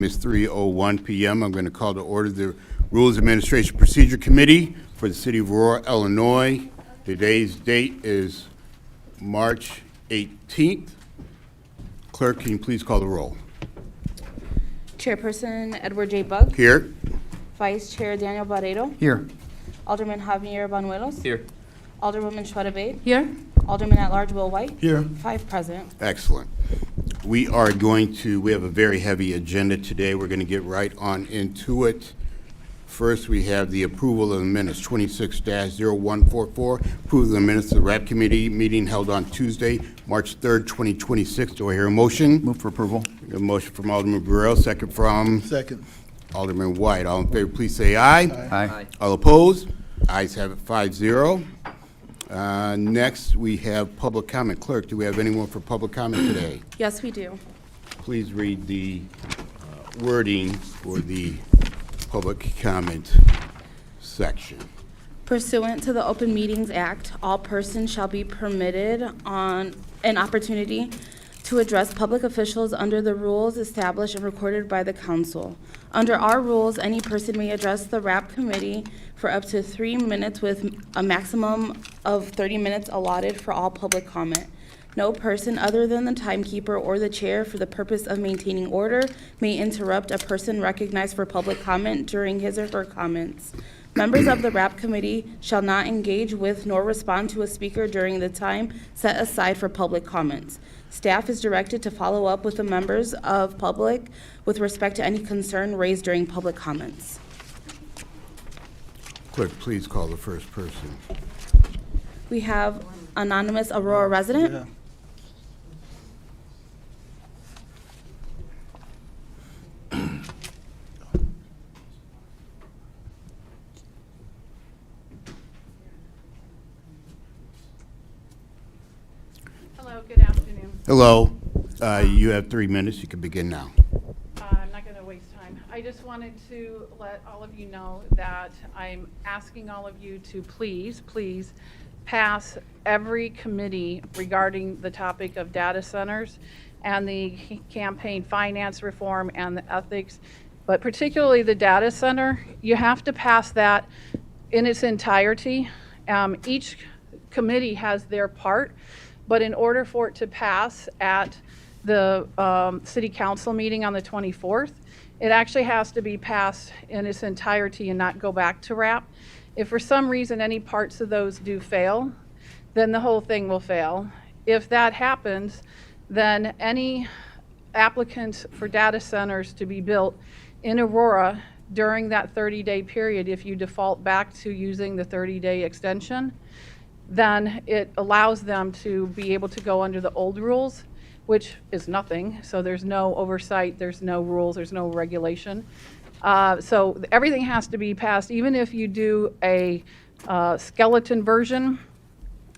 It's 3:01 p.m. I'm going to call to order the Rules Administration Procedure Committee for the City of Aurora, Illinois. Today's date is March 18th. Clerk, can you please call the roll? Chairperson Edward J. Bug. Here. Vice Chair Daniel Barreto. Here. Alderman Javier Banuelos. Here. Alderwoman Shweta Babe. Here. Alderman at-large Will White. Here. 5 present. Excellent. We have a very heavy agenda today. We're going to get right on into it. First, we have the approval of the minutes, 26-0144. Approval of the minutes of the RAP Committee meeting held on Tuesday, March 3rd, 2026. Do I hear a motion? Move for approval. A motion from Alderman Burrell, second from Second. Alderman White. All in favor, please say aye. Aye. All opposed? Ayes have it 5-0. Next, we have public comment. Clerk, do we have anyone for public comment today? Yes, we do. Please read the wording for the public comment section. Pursuant to the Open Meetings Act, all persons shall be permitted on an opportunity to address public officials under the rules established and recorded by the council. Under our rules, any person may address the RAP committee for up to 3 minutes with a maximum of 30 minutes allotted for all public comment. No person other than the timekeeper or the chair for the purpose of maintaining order may interrupt a person recognized for public comment during his or her comments. Members of the RAP committee shall not engage with nor respond to a speaker during the time set aside for public comments. Staff is directed to follow up with the members of public with respect to any concern raised during public comments. Clerk, please call the first person. We have anonymous Aurora resident. Hello, good afternoon. Hello. You have 3 minutes. You can begin now. I'm not going to waste time. I just wanted to let all of you know that I'm asking all of you to please pass every committee regarding the topic of data centers and the campaign finance reform and the ethics, but particularly the data center. You have to pass that in its entirety. Each committee has their part, but in order for it to pass at the city council meeting on the 24th, it actually has to be passed in its entirety and not go back to RAP. If for some reason any parts of those do fail, then the whole thing will fail. If that happens, then any applicants for data centers to be built in Aurora during that 30-day period, if you default back to using the 30-day extension, then it allows them to be able to go under the old rules, which is nothing. So there's no oversight, there's no rules, there's no regulation. So everything has to be passed, even if you do a skeleton version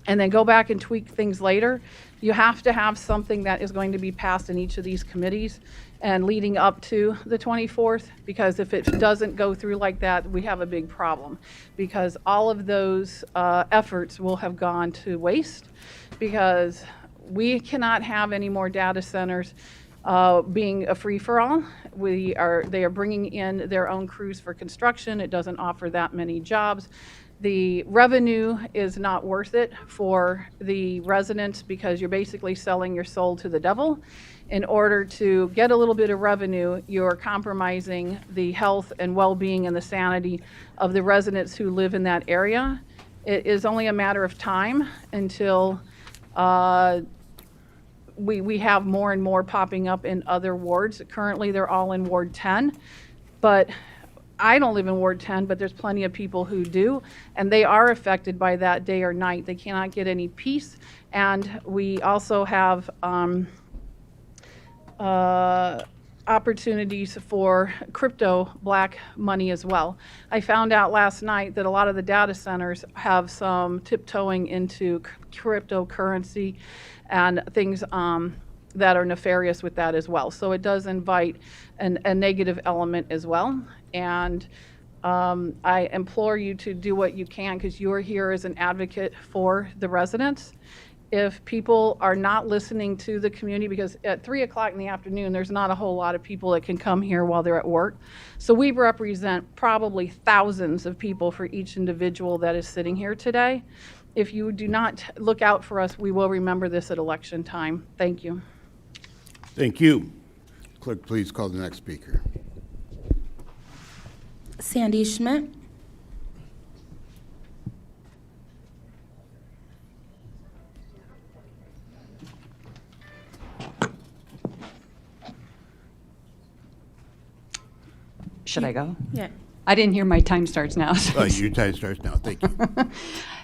and then go back and tweak things later. You have to have something that is going to be passed in each of these committees and leading up to the 24th, because if it doesn't go through like that, we have a big problem, because all of those efforts will have gone to waste, because we cannot have any more data centers being a free-for-all. They are bringing in their own crews for construction. It doesn't offer that many jobs. The revenue is not worth it for the residents, because you're basically selling your soul to the devil. In order to get a little bit of revenue, you're compromising the health and well-being and the sanity of the residents who live in that area. It is only a matter of time until we have more and more popping up in other wards. Currently, they're all in Ward 10, but I don't live in Ward 10, but there's plenty of people who do, and they are affected by that day or night. They cannot get any peace, and we also have opportunities for crypto black money as well. I found out last night that a lot of the data centers have some tiptoeing into cryptocurrency and things that are nefarious with that as well. So it does invite a negative element as well. And I implore you to do what you can, because you're here as an advocate for the residents. if people are not listening to the community, because at 3 o'clock in the afternoon, there's not a whole lot of people that can come here while they're at work. So we represent probably thousands of people for each individual that is sitting here today. If you do not look out for us, we will remember this at election time. Thank you. Thank you. Clerk, please call the next speaker. Sandy Schmidt. Should I go? Yeah. I didn't hear my time starts now. Your time starts now. Thank you.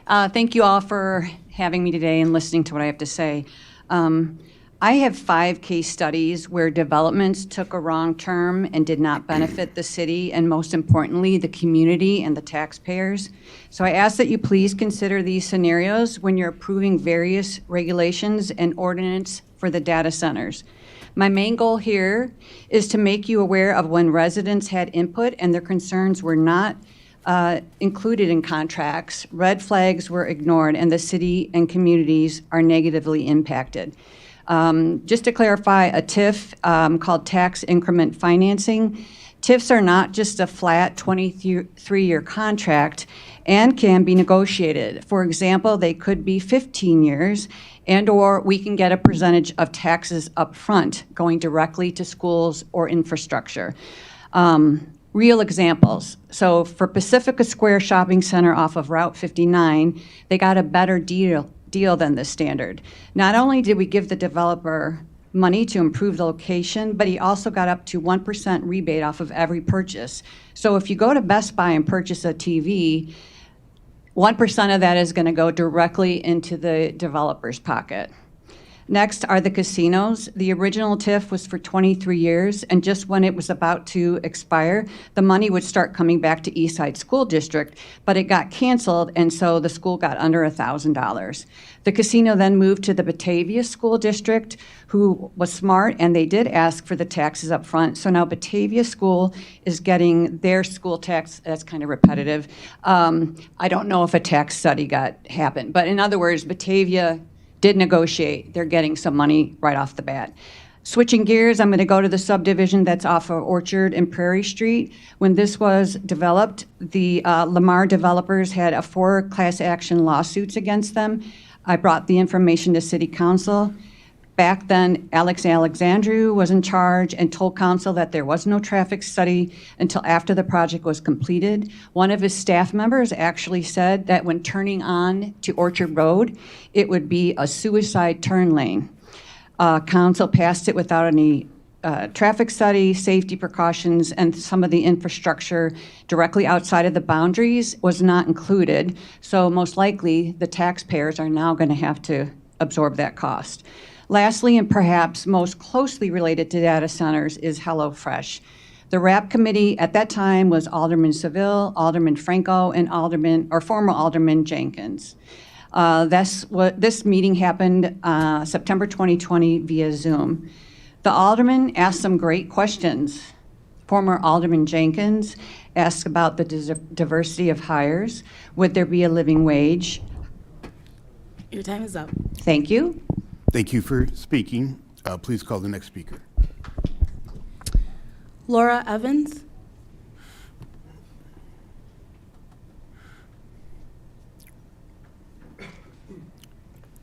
Thank you all for having me today and listening to what I have to say. I have 5 case studies where developments took a wrong turn and did not benefit the city and, most importantly, the community and the taxpayers. So I ask that you please consider these scenarios when you're approving various regulations and ordinance for the data centers. My main goal here is to make you aware of when residents had input and their concerns were not included in contracts, red flags were ignored, and the city and communities are negatively impacted. Just to clarify, a TIF called tax increment financing. TIFs are not just a flat 23-year contract and can be negotiated. For example, they could be 15 years, and/or we can get a percentage of taxes up front going directly to schools or infrastructure. Real examples. So for Pacifica Square Shopping Center off of Route 59, they got a better deal than the standard. Not only did we give the developer money to improve the location, but he also got up to 1% rebate off of every purchase. So if you go to Best Buy and purchase a TV, 1% of that is going to go directly into the developer's pocket. Next are the casinos. The original TIF was for 23 years, and just when it was about to expire, the money would start coming back to Eastside School District, but it got canceled, and so the school got under $1,000. The casino then moved to the Batavia School District, who was smart, and they did ask for the taxes up front. So now Batavia School is getting their school tax. That's kind of repetitive. I don't know if a tax study happened, but in other words, Batavia did negotiate. They're getting some money right off the bat. Switching gears, I'm going to go to the subdivision that's off of Orchard and Prairie Street. When this was developed, the Lamar developers had 4 class action lawsuits against them. I brought the information to City Council. Back then, Alex Alexandru was in charge and told council that there was no traffic study until after the project was completed. One of his staff members actually said that when turning on to Orchard Road, it would be a suicide turn lane. Council passed it without any traffic study, safety precautions, and some of the infrastructure directly outside of the boundaries was not included. So most likely, the taxpayers are now going to have to absorb that cost. Lastly, and perhaps most closely related to data centers, is HelloFresh. The RAP committee at that time was Alderman Seville, Alderman Franco, and former Alderman Jenkins. This meeting happened September 2020 via Zoom. The alderman asked some great questions. Former Alderman Jenkins asked about the diversity of hires. Would there be a living wage? Your time is up. Thank you. Thank you for speaking. Please call the next speaker. Laura Evans.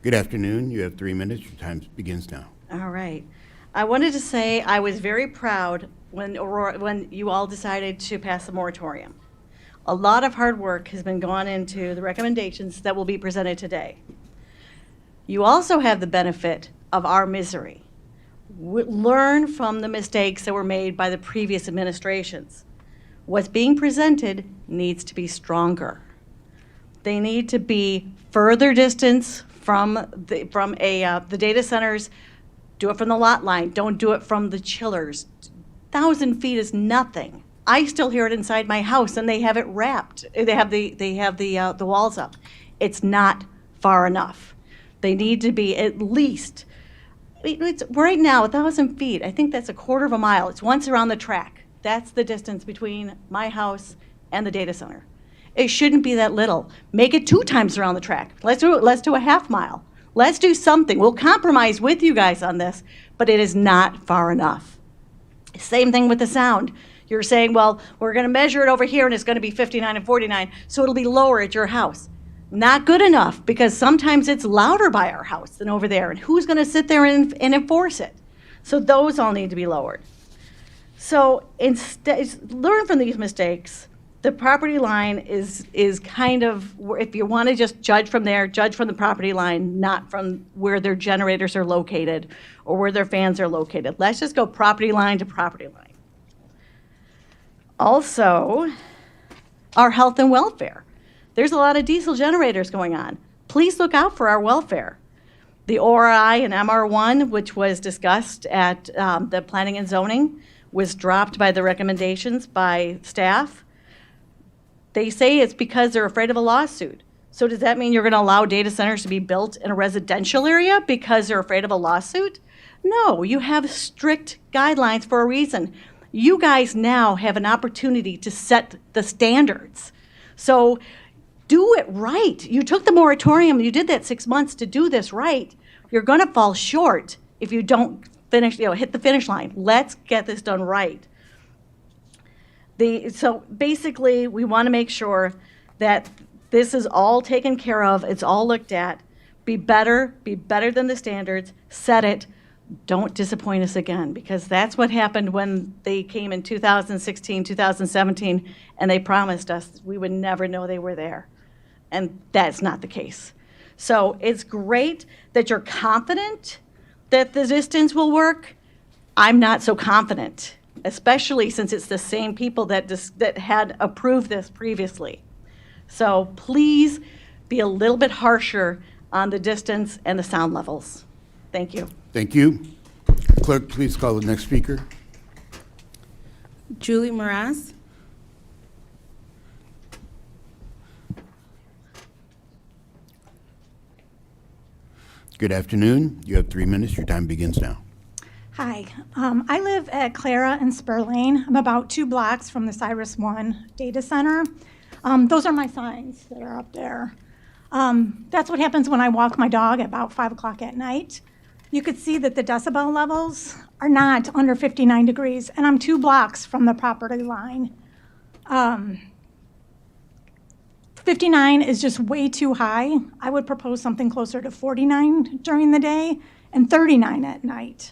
Good afternoon. You have 3 minutes. Your time begins now. All right. I wanted to say I was very proud when you all decided to pass the moratorium. A lot of hard work has been gone into the recommendations that will be presented today. You also have the benefit of our misery. Learn from the mistakes that were made by the previous administrations. What's being presented needs to be stronger. They need to be further distance from the data centers. Do it from the lot line. Don't do it from the chillers. 1,000 feet is nothing. I still hear it inside my house, and they have it wrapped. They have the walls up. It's not far enough. They need to be at least. It's right now 1,000 feet. I think that's a quarter of a mile. It's once around the track. That's the distance between my house and the data center. It shouldn't be that little. Make it 2 times around the track. Let's do a half mile. Let's do something. We'll compromise with you guys on this, but it is not far enough. Same thing with the sound. You're saying, well, we're going to measure it over here and it's going to be 59 and 49, so it'll be lower at your house. Not good enough, because sometimes it's louder by our house than over there, and who's going to sit there and enforce it? So those all need to be lowered. So instead, learn from these mistakes. The property line is kind of, if you want to just judge from there, judge from the property line, not from where their generators are located or where their fans are located. Let's just go property line to property line. Also, our health and welfare. There's a lot of diesel generators going on. Please look out for our welfare. The ORI and MR1, which was discussed at the Planning and Zoning, was dropped by the recommendations by staff. They say it's because they're afraid of a lawsuit. So does that mean you're going to allow data centers to be built in a residential area because they're afraid of a lawsuit? No, you have strict guidelines for a reason. You guys now have an opportunity to set the standards. So do it right. You took the moratorium, you did that 6 months to do this right. You're going to fall short if you don't finish, hit the finish line. Let's get this done right. So basically, we want to make sure that this is all taken care of, it's all looked at. Be better than the standards, set it. Don't disappoint us again, because that's what happened when they came in 2016, 2017, and they promised us we would never know they were there. And that's not the case. So it's great that you're confident that the distance will work. I'm not so confident, especially since it's the same people that had approved this previously. So please be a little bit harsher on the distance and the sound levels. Thank you. Thank you. Clerk, please call the next speaker. Julie Moraz. Good afternoon. You have 3 minutes. Your time begins now. Hi, I live at Clara and Spur Lane. I'm about 2 blocks from the Cyrus One data center. Those are my signs that are up there. That's what happens when I walk my dog at about 5 o'clock at night. You could see that the decibel levels are not under 59 degrees, and I'm 2 blocks from the property line. 59 is just way too high. I would propose something closer to 49 during the day and 39 at night.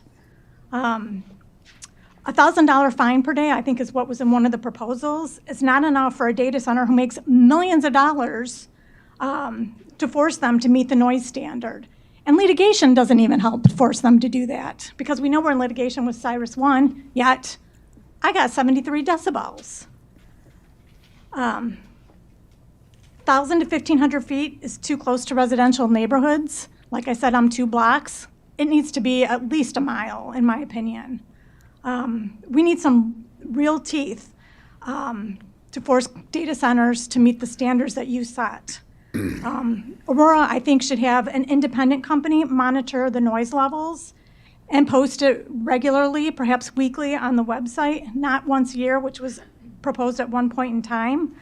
$1,000 fine per day, I think, is what was in one of the proposals. It's not enough for a data center who makes millions of dollars to force them to meet the noise standard. And litigation doesn't even help force them to do that, because we know we're in litigation with Cyrus One, yet I got 73 decibels. 1,000 to 1,500 feet is too close to residential neighborhoods. Like I said, I'm 2 blocks. It needs to be at least a mile, in my opinion. We need some real teeth to force data centers to meet the standards that you set. Aurora, I think, should have an independent company monitor the noise levels and post it regularly, perhaps weekly, on the website, not once a year, which was proposed at one point in time.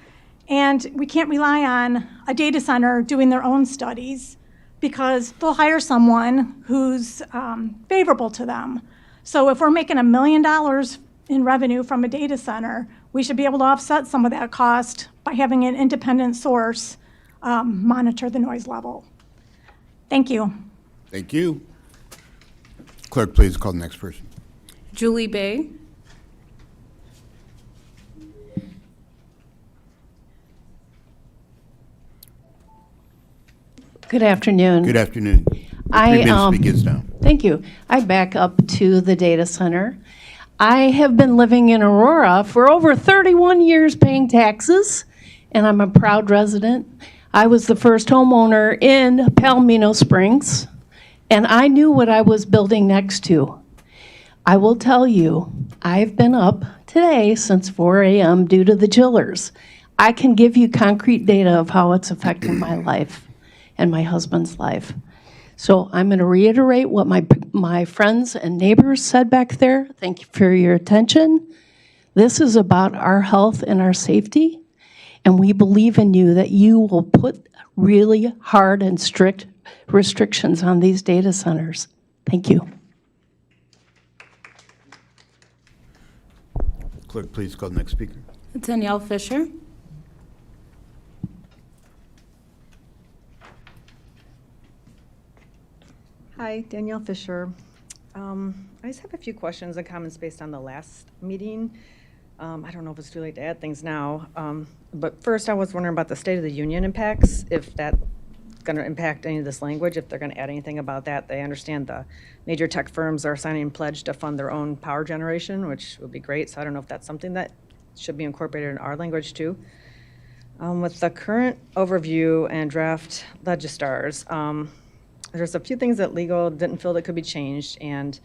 And we can't rely on a data center doing their own studies, because they'll hire someone who's favorable to them. So if we're making $1 million in revenue from a data center, we should be able to offset some of that cost by having an independent source monitor the noise level. Thank you. Thank you. Clerk, please call the next person. Julie Bay. Good afternoon. Good afternoon. Your 3 I, minutes begins now. Thank you. I back up to the data center. I have been living in Aurora for over 31 years paying taxes, and I'm a proud resident. I was the first homeowner in Palomino Springs, and I knew what I was building next to. I will tell you, I've been up today since 4 a.m. due to the chillers. I can give you concrete data of how it's affecting my life and my husband's life. So I'm going to reiterate what my friends and neighbors said back there. Thank you for your attention. This is about our health and our safety, and we believe in you that you will put really hard and strict restrictions on these data centers. Thank you. Clerk, please call the next speaker. Danielle Fisher. Hi, Danielle Fisher. I just have a few questions and comments based on the last meeting. I don't know if it's too late to add things now, but first I was wondering about the State of the Union impacts, if that's going to impact any of this language, if they're going to add anything about that. They understand the major tech firms are signing a pledge to fund their own power generation, which would be great, so I don't know if that's something that should be incorporated in our language too. With the current overview and draft registars, there's a few things that legal didn't feel that could be changed, and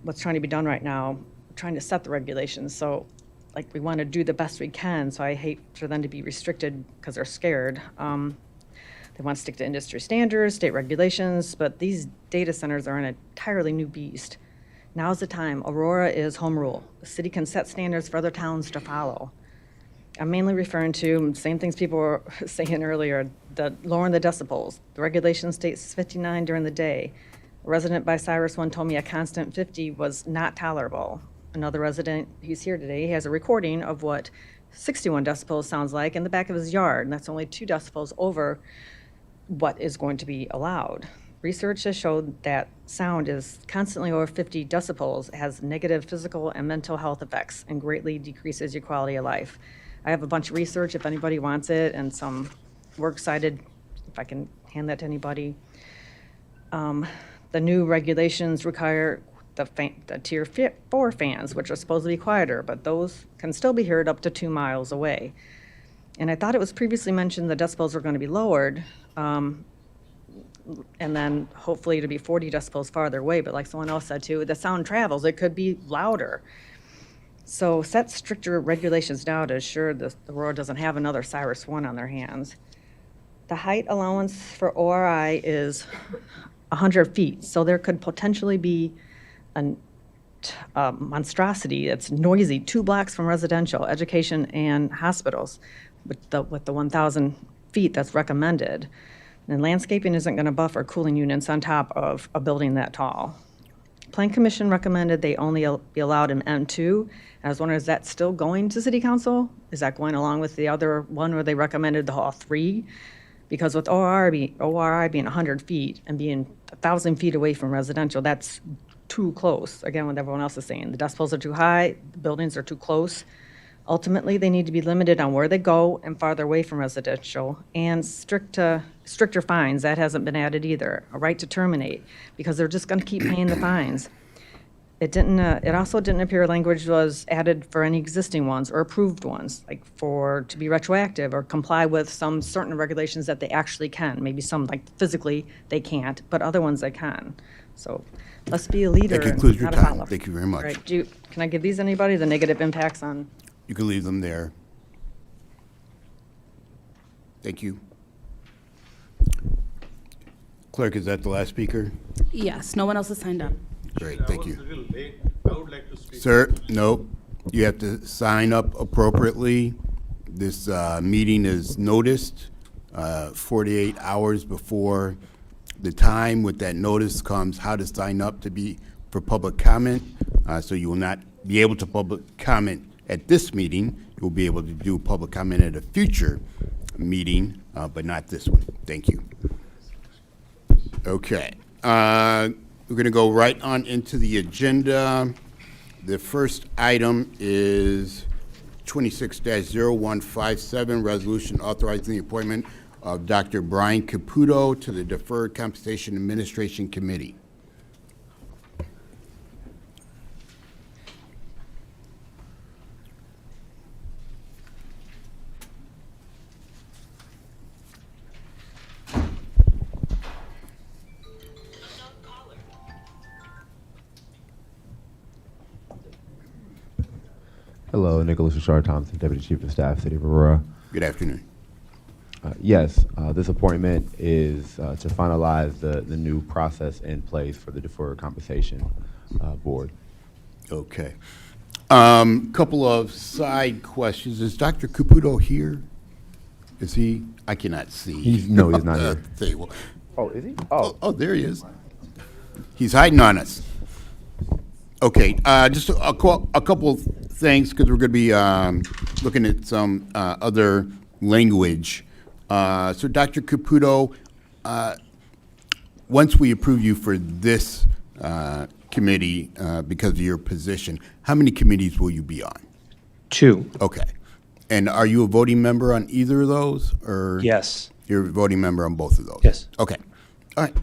what's trying to be done right now, trying to set the regulations. So, like, we want to do the best we can, so I hate for them to be restricted because they're scared. They want to stick to industry standards, state regulations, but these data centers are an entirely new beast. Now's the time. Aurora is home rule. The city can set standards for other towns to follow. I'm mainly referring to same things people were saying earlier, the lowering the decibels. The regulation states 59 during the day. A resident by Cyrus One told me a constant 50 was not tolerable. Another resident, he's here today, he has a recording of what 61 decibels sounds like in the back of his yard, and that's only 2 decibels over what is going to be allowed. Research has showed that sound is constantly over 50 decibels, has negative physical and mental health effects, and greatly decreases your quality of life. I have a bunch of research if anybody wants it, and some works cited, if I can hand that to anybody. The new regulations require the Tier 4 fans, which are supposed to be quieter, but those can still be heard up to 2 miles away. And I thought it was previously mentioned the decibels are going to be lowered, and then hopefully to be 40 decibels farther away, but like someone else said too, the sound travels, it could be louder. So set stricter regulations now to ensure the Aurora doesn't have another Cyrus One on their hands. The height allowance for ORI is 100 feet, so there could potentially be a monstrosity that's noisy 2 blocks from residential, education, and hospitals with the 1,000 feet that's recommended. And landscaping isn't going to buffer cooling units on top of a building that tall. Plan Commission recommended they only be allowed in M2. I was wondering, is that still going to City Council? Is that going along with the other one where they recommended the all 3? Because with ORI being 100 feet and being 1,000 feet away from residential, that's too close. Again, what everyone else is saying, the decibels are too high, the buildings are too close. Ultimately, they need to be limited on where they go and farther away from residential, and stricter fines. That hasn't been added either. A right to terminate, because they're just going to keep paying the fines. It also didn't appear language was added for any existing ones or approved ones, like to be retroactive or comply with some certain regulations that they actually can. Maybe some, like physically, they can't, but other ones they can. So let's be a leader. That concludes your not a time. follower. Thank you very much. All right, can I give these anybody, the negative impacts on? You can leave them there. Thank you. Clerk, is that the last speaker? Yes, no one else has signed up. Great, thank you. I was a little late. I would like to speak. Sir, no, you have to sign up appropriately. This meeting is noticed 48 hours before the time. With that notice comes how to sign up for public comment. So you will not be able to public comment at this meeting. You'll be able to do public comment at a future meeting, but not this one. Thank you. Okay. We're going to go right on into the agenda. The first item is 26-0157, resolution authorizing the appointment of Dr. Brian Caputo to the Deferred Compensation Administration Committee. Hello, Nicholas Richard Thompson, Deputy Chief of Staff, City of Aurora. Good afternoon. Yes, this appointment is to finalize the new process in place for the Deferred Compensation Board. Okay. Couple of side questions. Is Dr. Caputo here? Is he? I cannot see. No, he's not here. Table. Oh, is he? Oh, there he is. He's hiding on us. Okay, just a couple of things, because we're going to be looking at some other language. So Dr. Caputo, once we approve you for this committee because of your position, how many committees will you be on? 2. Okay. And are you a voting member on either of those, or? Yes. You're a voting member on both of those? Yes. Okay. All right.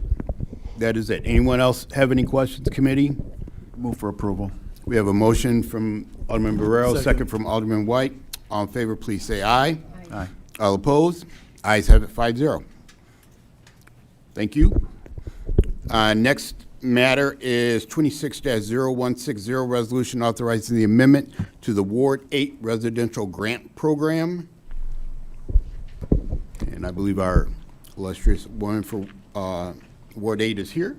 That is it. Anyone else have any questions, committee? Move for approval. We have a motion from Alderman Barrero, second from Alderman White. All in favor, please say aye. Aye. All opposed? Ayes have it, 5-0. Thank you. Next matter is 26-0160, resolution authorizing the amendment to the Ward 8 Residential Grant Program. And I believe our illustrious woman for Ward 8 is here.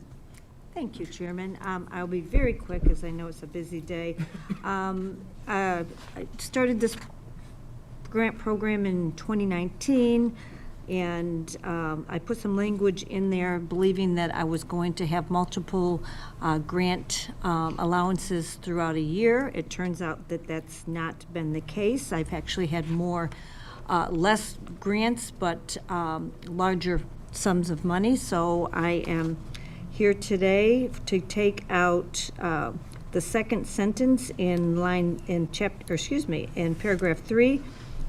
Thank you, Chairman. I'll be very quick, as I know it's a busy day. I started this grant program in 2019, and I put some language in there believing that I was going to have multiple grant allowances throughout a year. It turns out that that's not been the case. I've actually had less grants, but larger sums of money. So I am here today to take out the second sentence in paragraph 3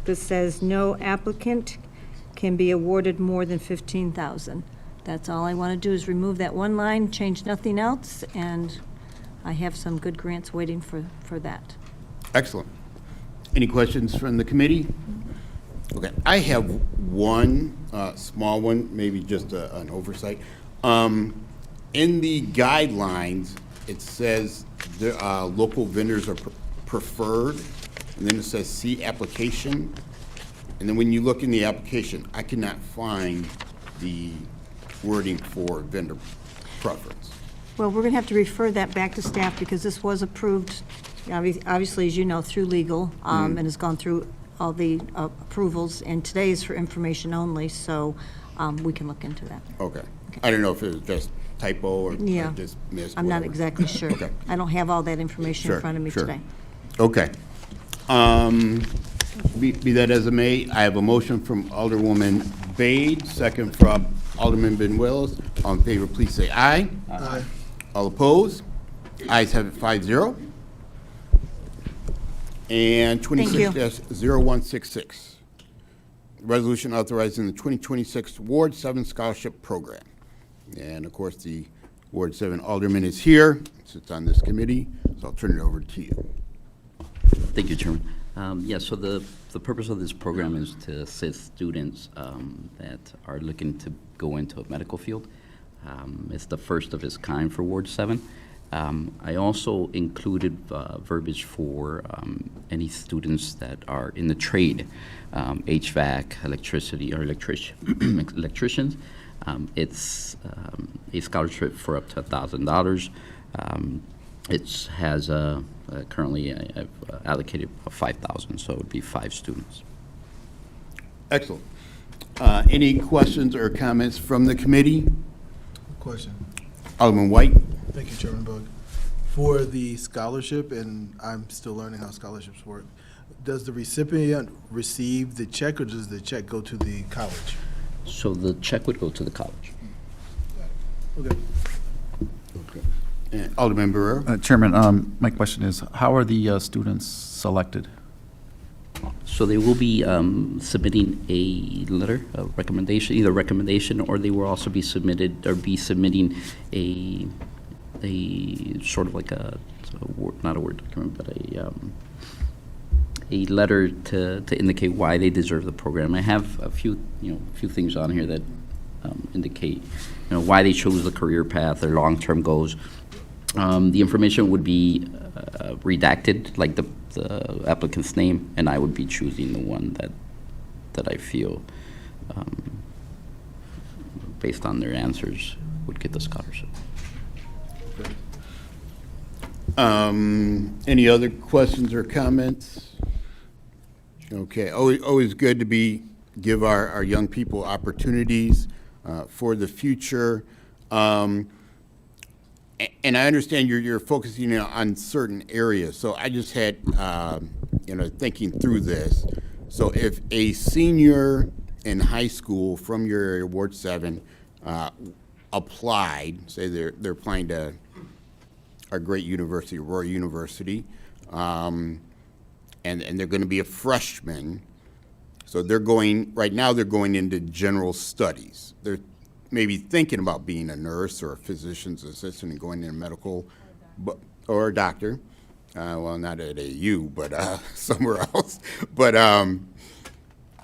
that says no applicant can be awarded more than $15,000. That's all I want to do is remove that one line, change nothing else, and I have some good grants waiting for that. Excellent. Any questions from the committee? Okay, I have one small one, maybe just an oversight. In the guidelines, it says the local vendors are preferred, and then it says see application. And then when you look in the application, I cannot find the wording for vendor preference. Well, we're going to have to refer that back to staff because this was approved, obviously, as you know, through legal, and has gone through all the approvals, and today is for information only, so we can look into that. Okay. I don't know if it was just typo or I just missed. I'm not whatever. exactly sure. Okay. I don't have all that information in front of me Sure. today. Okay. Be that as it may, I have a motion from Alderwoman Bade, second from Alderman Benuelos. All in favor, please say aye. Aye. All opposed? Ayes have it, 5-0. And Thank you. 26-0166, resolution authorizing the 2026 Ward 7 Scholarship Program. And of course, the Ward 7 Alderman is here, sits on this committee, so I'll turn it over to you. Thank you, Chairman. So the purpose of this program is to assist students that are looking to go into a medical field. It's the first of its kind for Ward 7. I also included verbiage for any students that are in the trade, HVAC, electricity, or electricians. It's a scholarship for up to $1,000. It has currently I've allocated 5,000, so it would be 5 students. Excellent. Any questions or comments from the committee? Question. Alderman White? Thank you, Chairman Bug. For the scholarship, and I'm still learning how scholarships work, does the recipient receive the check, or does the check go to the college? So the check would go to the college. Okay. And Alderman Barrero? Chairman, my question is, how are the students selected? So they will be submitting a letter of recommendation, either recommendation, or they will also be submitting a sort of like not a Word document, but a letter to indicate why they deserve the program. I have a few things on here that indicate why they chose the career path, their long-term goals. The information would be redacted, like the applicant's name, and I would be choosing the one that I feel, based on their answers, would get the scholarship. Any other questions or comments? Okay, always good to give our young people opportunities. for the future. And I understand you're focusing on certain areas. So I just had, thinking through this. So if a senior in high school from your area, Ward 7, applied, say they're applying to our great university, Aurora University, and they're going to be a freshman. So right now they're going into general studies. They're maybe thinking about being a nurse or a physician's assistant and going into medical, or a doctor. Well, not at AU, but somewhere else. But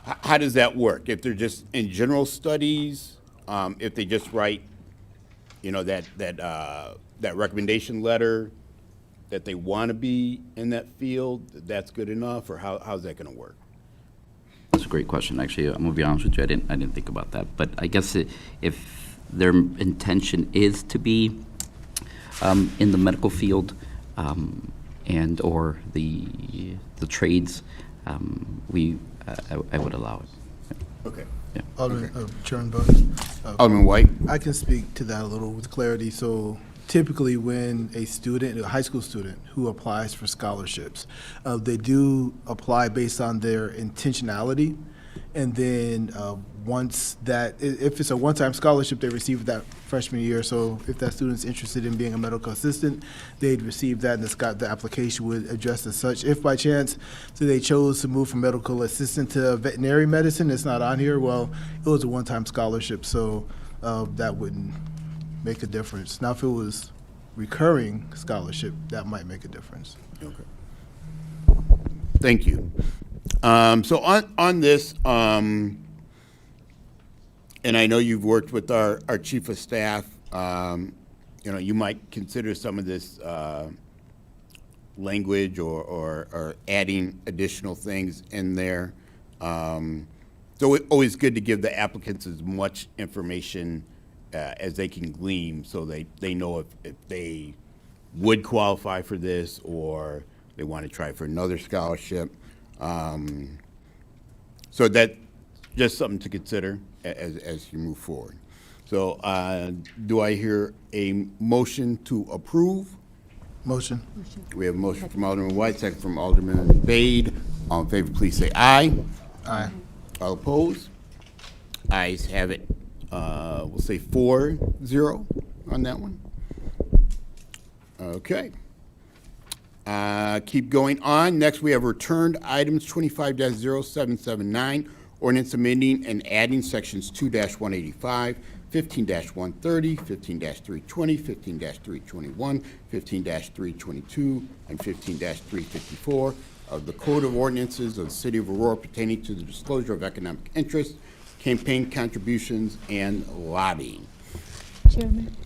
how does that work? If they're just in general studies, if they just write, that recommendation letter that they want to be in that field, that's good enough, or how's that going to work? That's a great question. Actually, I'm gonna be honest with you. I didn't think about that. But I guess if their intention is to be in the medical field and or the trades, I would allow it. Okay. Yeah. Alderman, Chairman Bud. Alderman White? I can speak to that a little with clarity. So typically when a high school student who applies for scholarships, they do apply based on their intentionality. And then once if it's a one-time scholarship, they receive that freshman year. So if that student's interested in being a medical assistant, they'd receive that, and the application would address as such. If by chance, so they chose to move from medical assistant to veterinary medicine, it's not on here, well, it was a one-time scholarship, so that wouldn't make a difference. Now, if it was recurring scholarship, that might make a difference. Okay. Thank you. So on this, and I know you've worked with our chief of staff, you might consider some of this language or adding additional things in there. So it's always good to give the applicants as much information as they can glean, so they know if they would qualify for this or they want to try for another scholarship. So that's just something to consider as you move forward. So do I hear a motion to approve? Motion. We have a motion from Alderman White, second from Alderman Bade. All in favor, please say aye. Aye. All opposed? Ayes have it. We'll say 4-0 on that one. Okay. Keep going on. Next, we have returned items 25-0779, ordinance amending and adding sections 2-185, 15-130, 15-320, 15-321, 15-322, and 15-354 of the Code of Ordinances of the City of Aurora pertaining to the disclosure of economic interest, campaign contributions, and lobbying. Chairman,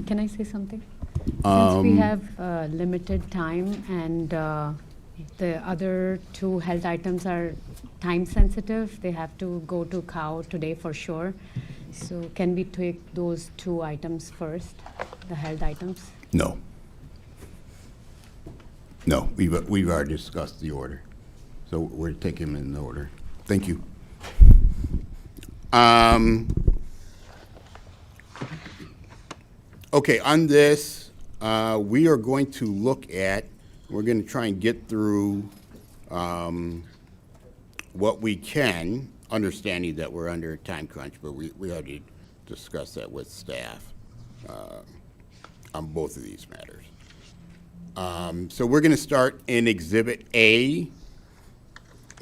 can I say something? Since we have limited time and the other two health items are time sensitive, they have to go to COW today for sure. So can we take those two items first, the health items? No. No, we've already discussed the order. So we're taking them in order. Thank you. Okay, on this, we are going to look at, we're going to try and get through what we can, understanding that we're under a time crunch, but we already discussed that with staff on both of these matters. So we're going to start in Exhibit A,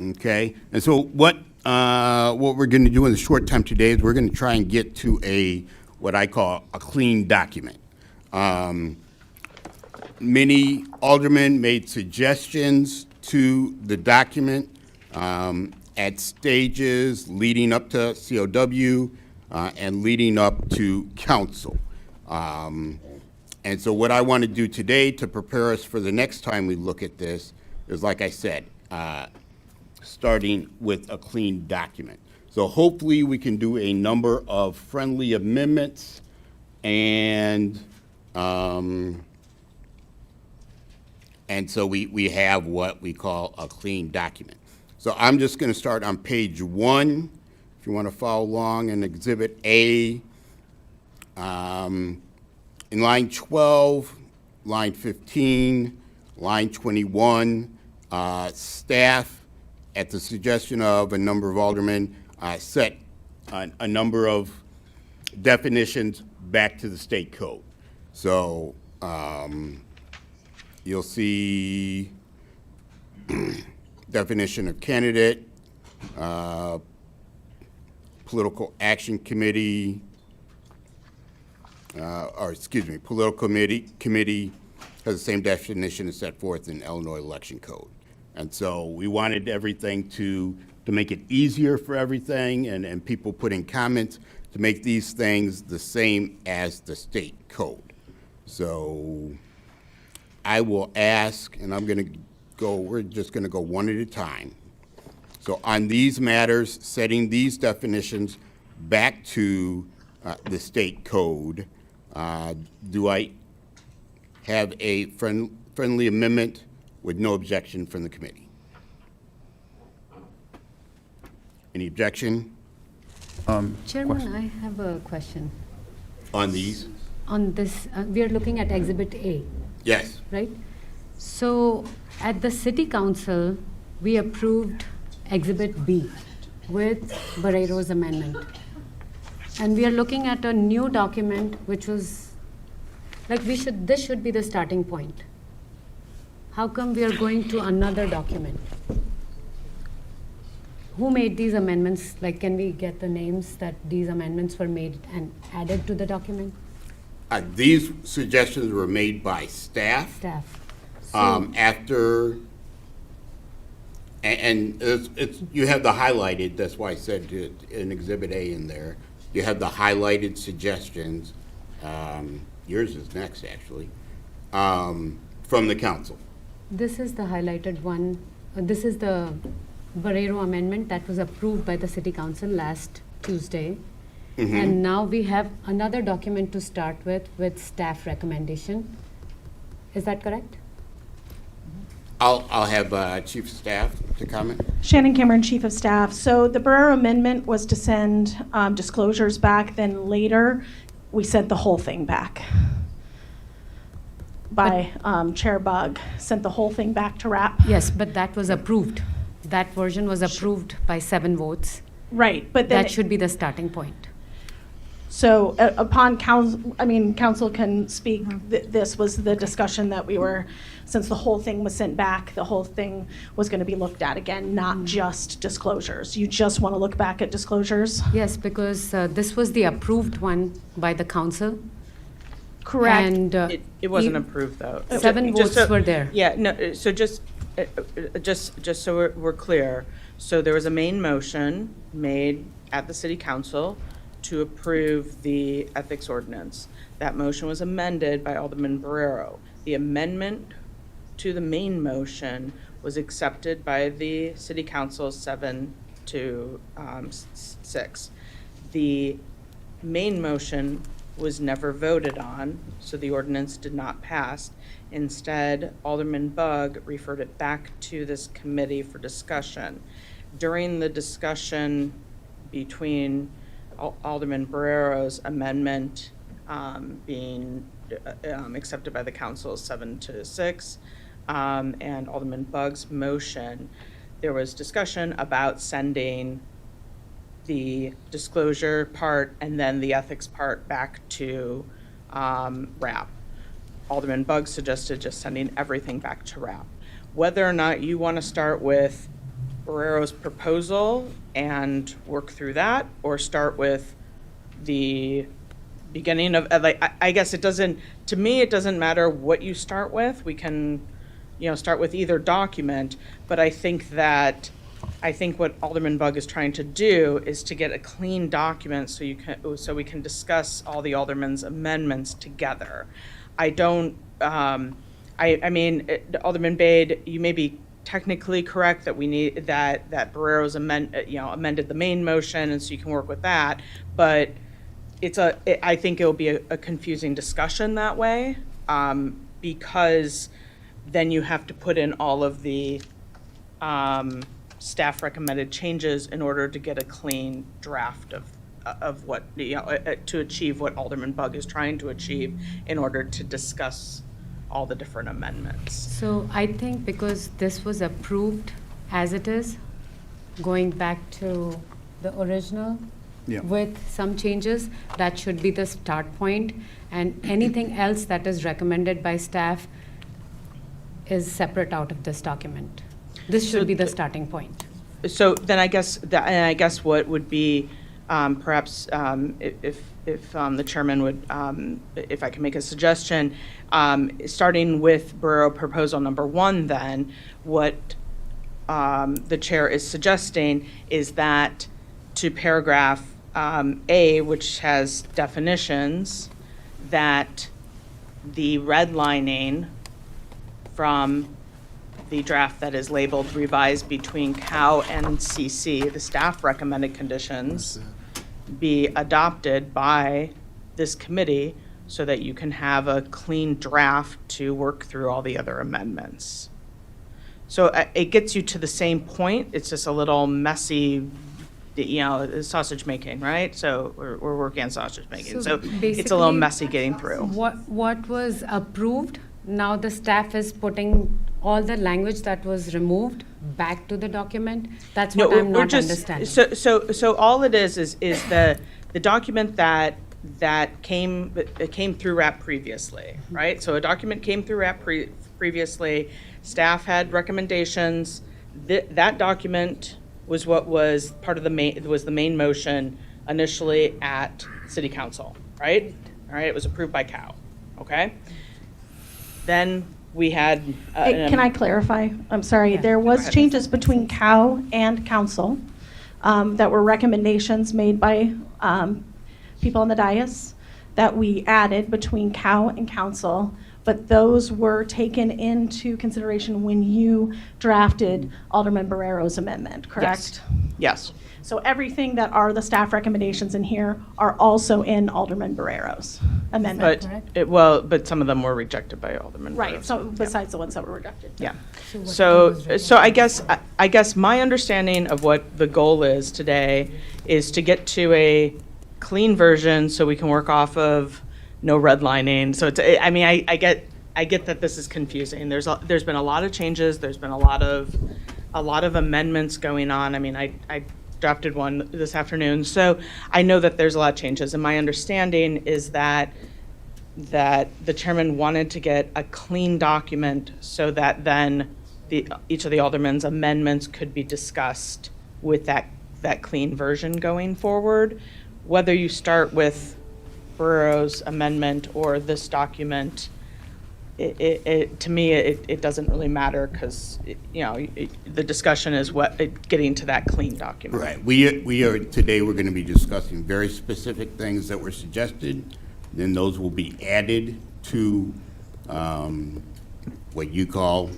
okay? And so what we're going to do in the short time today is we're going to try and get to what I call a clean document. Many aldermen made suggestions to the document at stages leading up to COW and leading up to council. And so what I want to do today to prepare us for the next time we look at this is, like I said, starting with a clean document. So hopefully we can do a number of friendly amendments and so we have what we call a clean document. So I'm just going to start on page 1, if you want to follow along, in Exhibit A, in line 12, line 15, line 21, staff, at the suggestion of a number of aldermen, set a number of definitions back to the state code. So you'll see definition of candidate, political action committee, political committee has the same definition as set forth in Illinois election code. And so we wanted everything to make it easier for everything, and people put in comments to make these things the same as the state code. So I will ask, and we're just gonna go one at a time. So on these matters, setting these definitions back to the state code, do I have a friendly amendment with no objection from the committee? Any objection Chairman, I have a question. on these? On this, we are looking at Exhibit A, Yes. right? So at the City Council, we approved Exhibit B with Barreiro's amendment. And we are looking at a new document which was, like, this should be the starting point. How come we are going to another document? Who made these amendments? Like, can we get the names that these amendments were made and added to the document? These suggestions were made by staff. Staff. After, and you have the highlighted, that's why I said in Exhibit A in there, you have the highlighted suggestions. Yours is next, actually, from the council. This is the highlighted one. This is the Barreiro amendment that was approved by the City Council last Tuesday. Mm-hmm. And now we have another document to start with staff recommendation. Is that correct? I'll have Chief of Staff to comment. Shannon Cameron, Chief of Staff. So the Barrero amendment was to send disclosures back, then later we sent the whole thing back. By Chair Bug, sent the whole thing back to RAP. Yes, but that was approved. That version was approved by 7 votes. Right, but then That should be the starting point. So upon council can speak, this was the discussion that we were, since the whole thing was sent back, the whole thing was going to be looked at again, not just disclosures. You just want to look back at disclosures? Yes, because this was the approved one by the council. Correct. And It wasn't approved, though. 7 Just votes were there. Yeah, no, so just so we're clear, so there was a main motion made at the city council to approve the ethics ordinance. That motion was amended by Alderman Barrero. The amendment to the main motion was accepted by the city council 7-6. The main motion was never voted on, so the ordinance did not pass. Instead, Alderman Bug referred it back to this committee for discussion. During the discussion between Alderman Barrero's amendment being accepted by the council 7-6, and Alderman Bug's motion, there was discussion about sending the disclosure part and then the ethics part back to RAP. Alderman Bug suggested just sending everything back to RAP. Whether or not you want to start with Barrero's proposal and work through that, or start with the beginning of, I guess it doesn't, to me, it doesn't matter what you start with. We can, start with either document, but I think what Alderman Bug is trying to do is to get a clean document so we can discuss all the aldermen's amendments together. Alderman Bade, you may be technically correct that we need that Barrero's amended the main motion, and so you can work with that. But I think it will be a confusing discussion that way, because then you have to put in all of the staff recommended changes in order to get a clean draft of what, to achieve what Alderman Bug is trying to achieve in order to discuss all the different amendments. So I think because this was approved as it is, going back to the original Yeah. with some changes, that should be the start point. And anything else that is recommended by staff is separate out of this document. This should be the starting point. So then I guess what would be perhaps if the chairman would, if I can make a suggestion, starting with Borough Proposal Number 1, then what the chair is suggesting is that to paragraph A, which has definitions, that the redlining from the draft that is labeled revised between COW and CC, the staff recommended conditions, be adopted by this committee so that you can have a clean draft to work through all the other amendments. So it gets you to the same point. It's just a little messy, sausage making, right? So we're working on sausage making. So it's a little basically, messy getting through. What was approved, now the staff is putting all the language that was removed back to the document. That's what I'm not understanding. So all it is the document that came through RAP previously, right? So a document came through RAP previously. Staff had recommendations. That document was what was part of the main motion initially at City Council, right? All right, it was approved by COW, okay? Then we had. Hey, can I clarify? I'm sorry. There was changes between COW and council that were recommendations made by people on the dais that we added between COW and council, but those were taken into consideration when you drafted Alderman Barrero's amendment, correct? Yes. So everything that are the staff recommendations in here are also in Alderman Barrero's amendment. But some of them were rejected by Alderman. Right, Burrows. so besides the ones that were rejected. Yeah. So I guess my understanding of what the goal is today is to get to a clean version so we can work off of no redlining. So I get that this is confusing. There's been a lot of changes. There's been a lot of amendments going on. I mean, I drafted one this afternoon, so I know that there's a lot of changes. And my understanding is that the chairman wanted to get a clean document so that then each of the aldermen's amendments could be discussed with that clean version going forward. Whether you start with Burrow's amendment or this document, to me, it doesn't really matter because, the discussion is getting to that clean document. Right. Today we're going to be discussing very specific things that were suggested. Then those will be added to what you call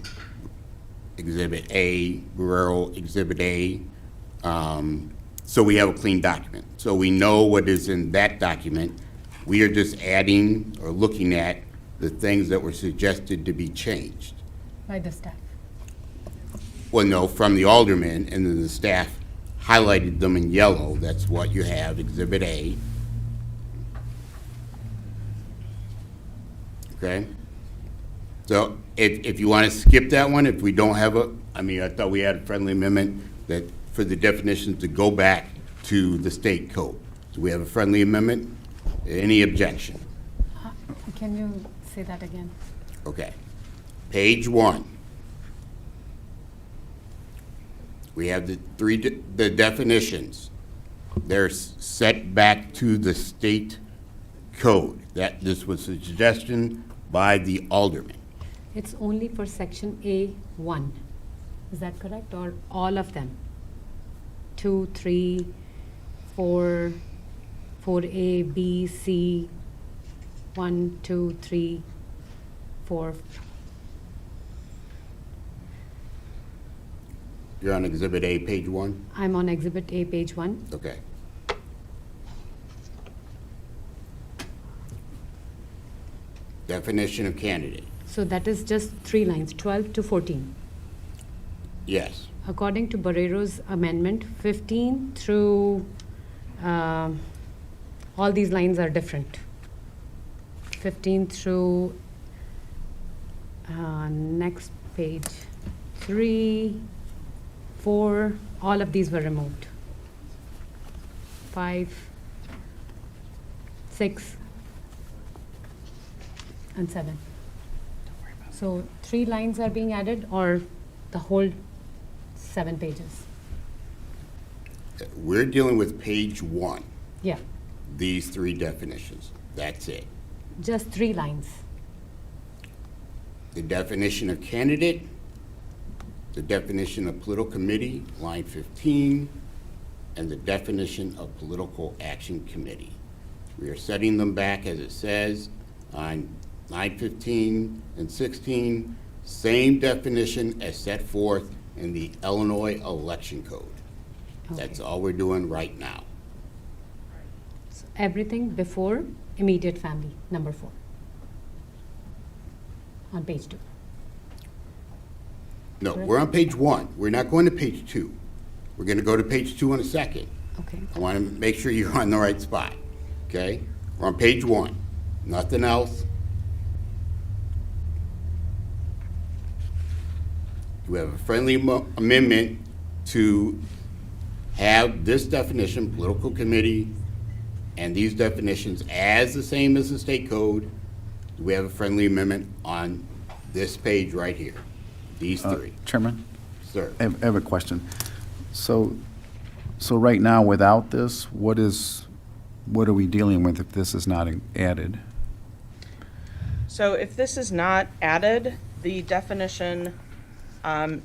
Exhibit A, Guerrero Exhibit A. So we have a clean document. So we know what is in that document. We are just adding or looking at the things that were suggested to be changed. By the staff. Well, no, from the aldermen, and then the staff highlighted them in yellow. That's what you have, Exhibit A. Okay? So if you want to skip that one, if we don't have I thought we had a friendly amendment that for the definitions to go back to the state code. So we have a friendly amendment. Any objection? Can you say that again? Okay. Page 1. We have the definitions. They're set back to the state code. This was a suggestion by the alderman. It's only for section A1. Is that correct? Or all of them? 2, 3, 4, 4A, B, C, 1, 2, 3, 4. You're on Exhibit A, page 1? I'm on Exhibit A, page 1. Okay. Definition of candidate. So that is just 3 lines, 12 to 14. Yes. according to Barrero's amendment, 15 through, all these lines are different. 15 through, next page, 3, 4, all of these were removed. 5, 6, and 7. So 3 lines are being added, or the whole 7 pages? We're dealing with page 1, Yeah, these 3 definitions. That's it. just 3 lines. The definition of candidate, the definition of political committee, line 15, and the definition of political action committee. We are setting them back, as it says, on line 15 and 16, same definition as set forth in the Illinois Election Code. That's all we're doing right now. So everything before immediate family, number 4. On page 2. No, we're on page 1. We're not going to page 2. We're going to go to page 2 in a second. Okay. I want to make sure you're on the right spot, okay? We're on page 1, nothing else. We have a friendly amendment to have this definition, political committee, and these definitions as the same as the state code. We have a friendly amendment on this page right here, these 3. Chairman? Sir. I have a question. So right now, without this, what are we dealing with if this is not added? So if this is not added, the definition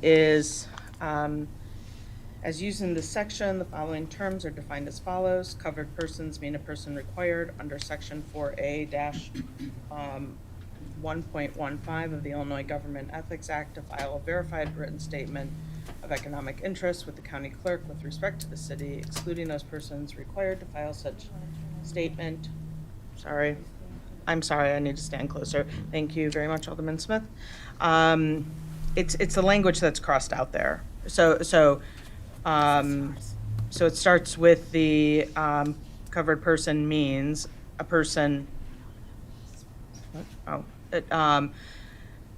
is, as used in this section, the following terms are defined as follows. Covered persons mean a person required under section 4A-1.15 of the Illinois Government Ethics Act to file a verified written statement of economic interest with the county clerk with respect to the city, excluding those persons required to file such statement. I'm sorry, I need to stand closer. Thank you very much, Alderman Smith. It's the language that's crossed out there. So it starts with the covered person means a person.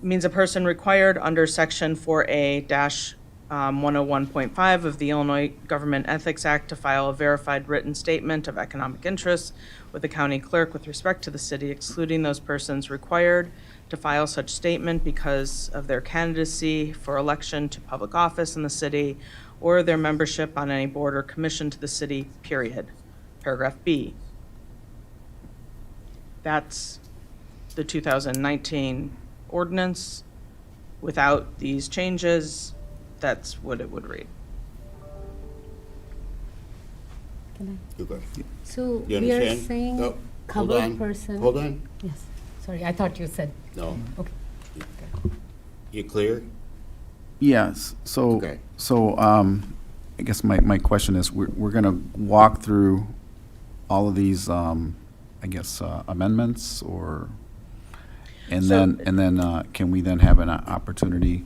Means a person required under section 4A-101.5 of the Illinois Government Ethics Act to file a verified written statement of economic interest with the county clerk with respect to the city, excluding those persons required to file such statement because of their candidacy for election to public office in the city or their membership on any board or commission to the city, period. Paragraph B. That's the 2019 ordinance. Without these changes, that's what it would read. Can Okay. So You we are understand? saying No, hold covered on. person. Hold on. Yes, sorry, I thought you said. No. Okay. You clear? Yes, so, Okay. I guess my question is, we're going to walk through all of these, amendments, or, and then can we then have an opportunity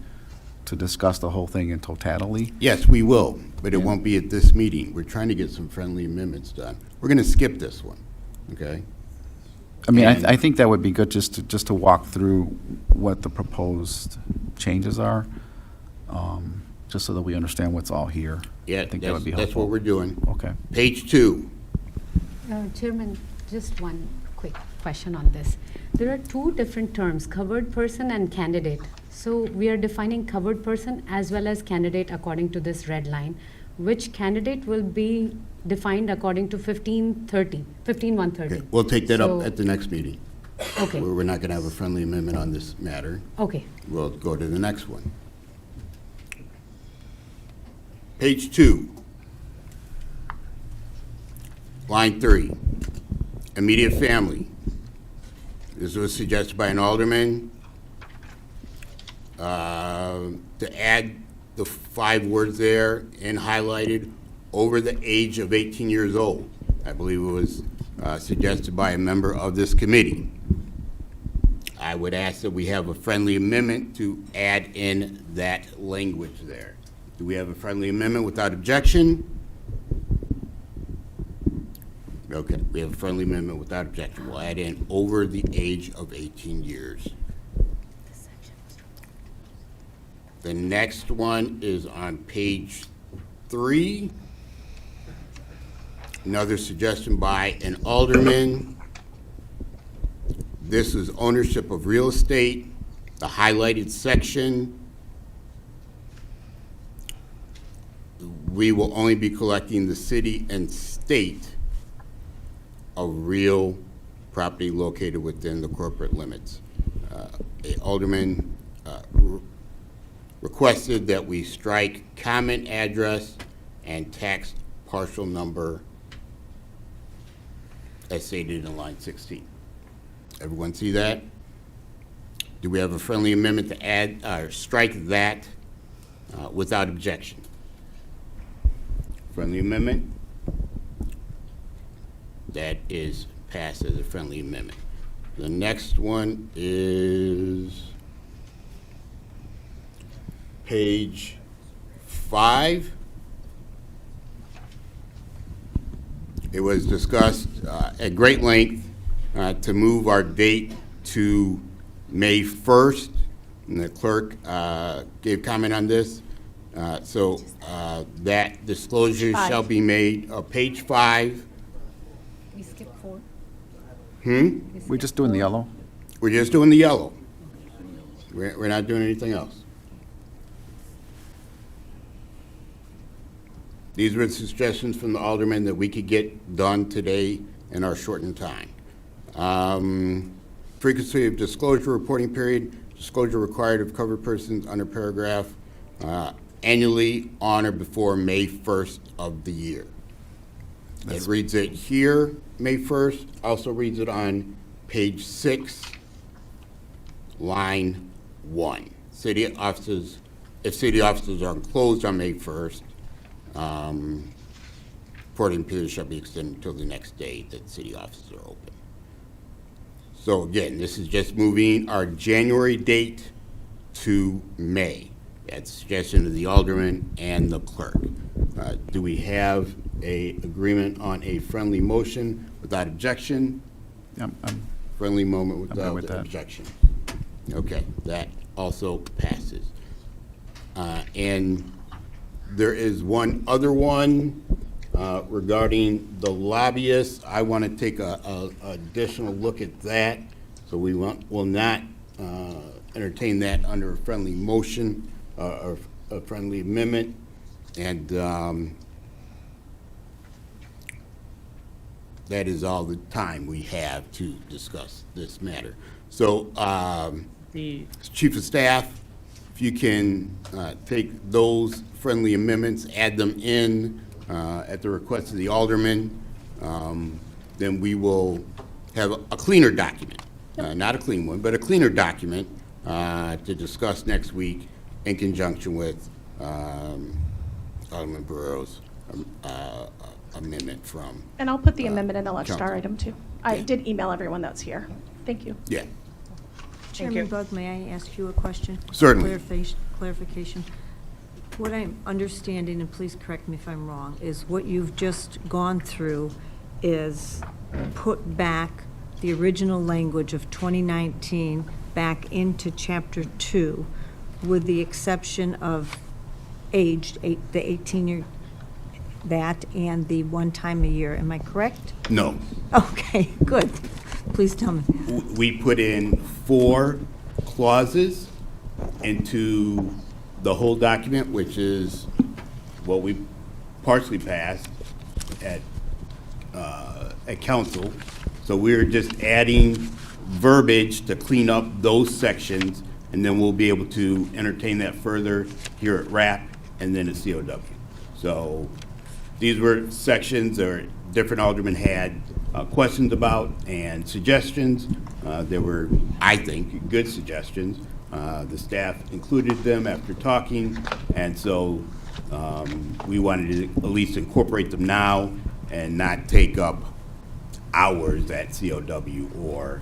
to discuss the whole thing in totality? Yes, we will, but it won't be at this meeting. We're trying to get some friendly amendments done. We're going to skip this one, okay? I mean, And- I think that would be good just to walk through what the proposed changes are, just so that we understand what's all here. Yeah, I think that would be helpful. that's what we're doing. Okay. Page 2. Chairman, just one quick question on this. There are 2 different terms, covered person and candidate. So we are defining covered person as well as candidate according to this red line, which candidate will be defined according to 15-130. We'll take that So- up at the next meeting. Okay, We're not going to have a friendly amendment on this matter. okay. We'll go to the next one. Page 2. Line 3, immediate family. This was suggested by an alderman to add the 5 words there and highlighted over the age of 18 years old. I believe it was suggested by a member of this committee. I would ask that we have a friendly amendment to add in that language there. Do we have a friendly amendment without objection? Okay, we have a friendly amendment without objection. We'll add in over the age of 18 years. The next one is on page 3. Another suggestion by an alderman. This is ownership of real estate, the highlighted section. We will only be collecting the city and state of real property located within the corporate limits. A alderman requested that we strike common address and tax parcel number as stated in line 16. Everyone see that? Do we have a friendly amendment to add or strike that without objection? Friendly amendment? That is passed as a friendly amendment. The next one is page 5. It was discussed at great length to move our date to May 1st, and the clerk gave comment on this. So that disclosure shall be made. Page 5. We skip 4. We're just doing the yellow? We're just doing the yellow. We're not doing anything else. These were the suggestions from the alderman that we could get done today in our shortened time. Frequency of disclosure reporting period, disclosure required of covered persons under paragraph annually on or before May 1st of the year. It reads it here, May 1st, also reads it on page 6, line 1. City offices, if city offices are closed on May 1st, reporting period shall be extended until the next day that city offices are open. So again, this is just moving our January date to May. That's a suggestion of the alderman and the clerk. Do we have a agreement on a friendly motion without objection? Friendly moment without objection. Okay, that also passes. And there is one other one regarding the lobbyists. I want to take a additional look at that, so we will not entertain that under a friendly motion or a friendly amendment. And that is all the time we have to discuss this matter. So, Chief of Staff, if you can take those friendly amendments, add them in at the request of the alderman, then we will have a cleaner document, not a clean one, but a cleaner document to discuss next week in conjunction with Alderman Barrero's amendment from. And I'll put the amendment in the Lodge Star Council. item too. I did email everyone that's here. Thank you. Yeah. Chairman Bug, may I ask you a question? Certainly. Clarification. What I'm understanding, and please correct me if I'm wrong, is what you've just gone through is put back the original language of 2019 back into Chapter 2, with the exception of aged, the 18-year, that and the one time a year. Am I correct? No. Okay, good. Please tell me. We put in 4 clauses into the whole document, which is what we partially passed at council. So we're just adding verbiage to clean up those sections, and then we'll be able to entertain that further here at RAP and then at COW. So these were sections that different aldermen had questions about and suggestions. There were, I think, good suggestions. The staff included them after talking, and so we wanted to at least incorporate them now and not take up hours at COW or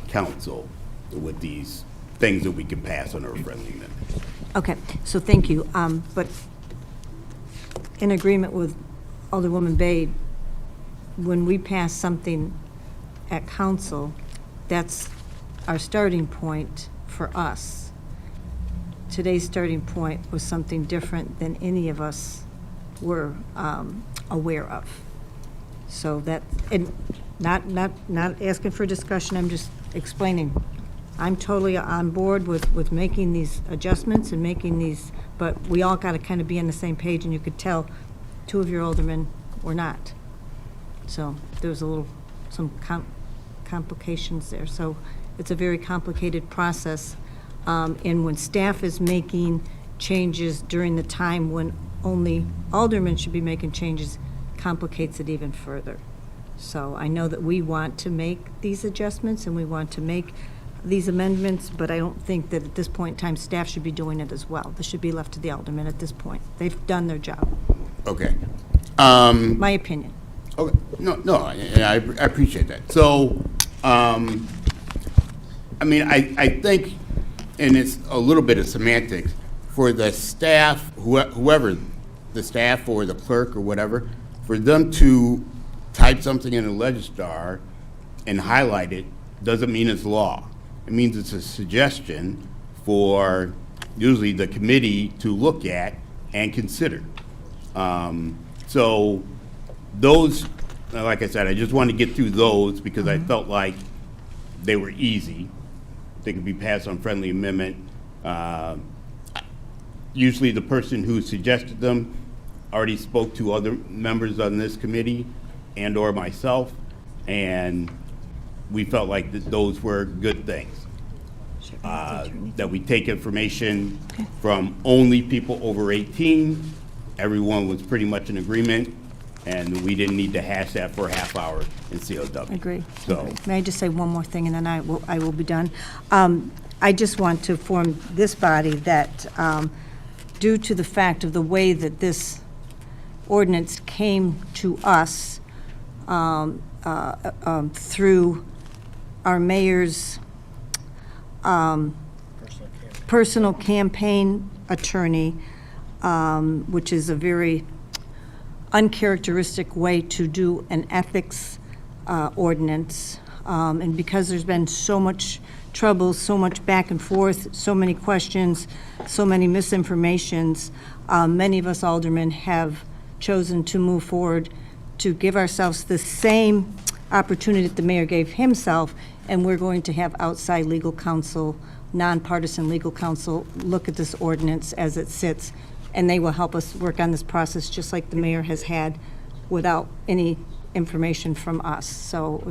council with these things that we can pass on our friendly amendment. Okay, so thank you. But in agreement with Alderwoman Bade. When we pass something at council, that's our starting point for us. Today's starting point was something different than any of us were aware of. So that, and not asking for discussion, I'm just explaining. I'm totally on board with making these adjustments and making these, but we all got to kind of be on the same page, and you could tell two of your aldermen were not. So there was some complications there. So it's a very complicated process. And when staff is making changes during the time when only aldermen should be making changes, complicates it even further. So I know that we want to make these adjustments and we want to make these amendments, but I don't think that at this point in time, staff should be doing it as well. This should be left to the aldermen at this point. They've done their job. Okay. My opinion. Okay, no, I appreciate that. So, I mean, I think, and it's a little bit of semantics, for the staff, whoever, the staff or the clerk or whatever, for them to type something in a Legistar and highlight it doesn't mean it's law. It means it's a suggestion for usually the committee to look at and consider. So those, like I said, I just wanted to get through those because I felt like they were easy. They could be passed on friendly amendment. Usually the person who suggested them already spoke to other members on this committee and or myself, and we felt like those were good things. That we take information from only people over 18. Everyone was pretty much in agreement, and we didn't need to hash that for a half hour in COW. Agree. So, May I just say one more thing, and then I will be done? I just want to inform this body that due to the fact of the way that this ordinance came to us through our mayor's personal campaign attorney, which is a very uncharacteristic way to do an ethics ordinance. And because there's been so much trouble, so much back and forth, so many questions, so many misinformations, many of us aldermen have chosen to move forward to give ourselves the same opportunity that the mayor gave himself, and we're going to have outside legal counsel, nonpartisan legal counsel, look at this ordinance as it sits, and they will help us work on this process just like the mayor has had without any information from us. So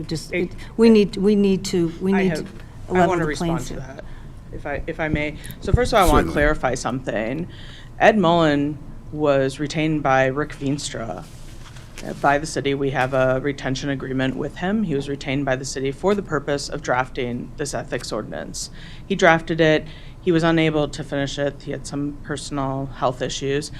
we need to I level want to the playing respond to field. that, if I may. So first of all, I want to clarify something. Ed Mullen was retained by Rick Veenstra by the city. We have a retention agreement with him. He was retained by the city for the purpose of drafting this ethics ordinance. He drafted it. He was unable to finish it. He had some personal health issues.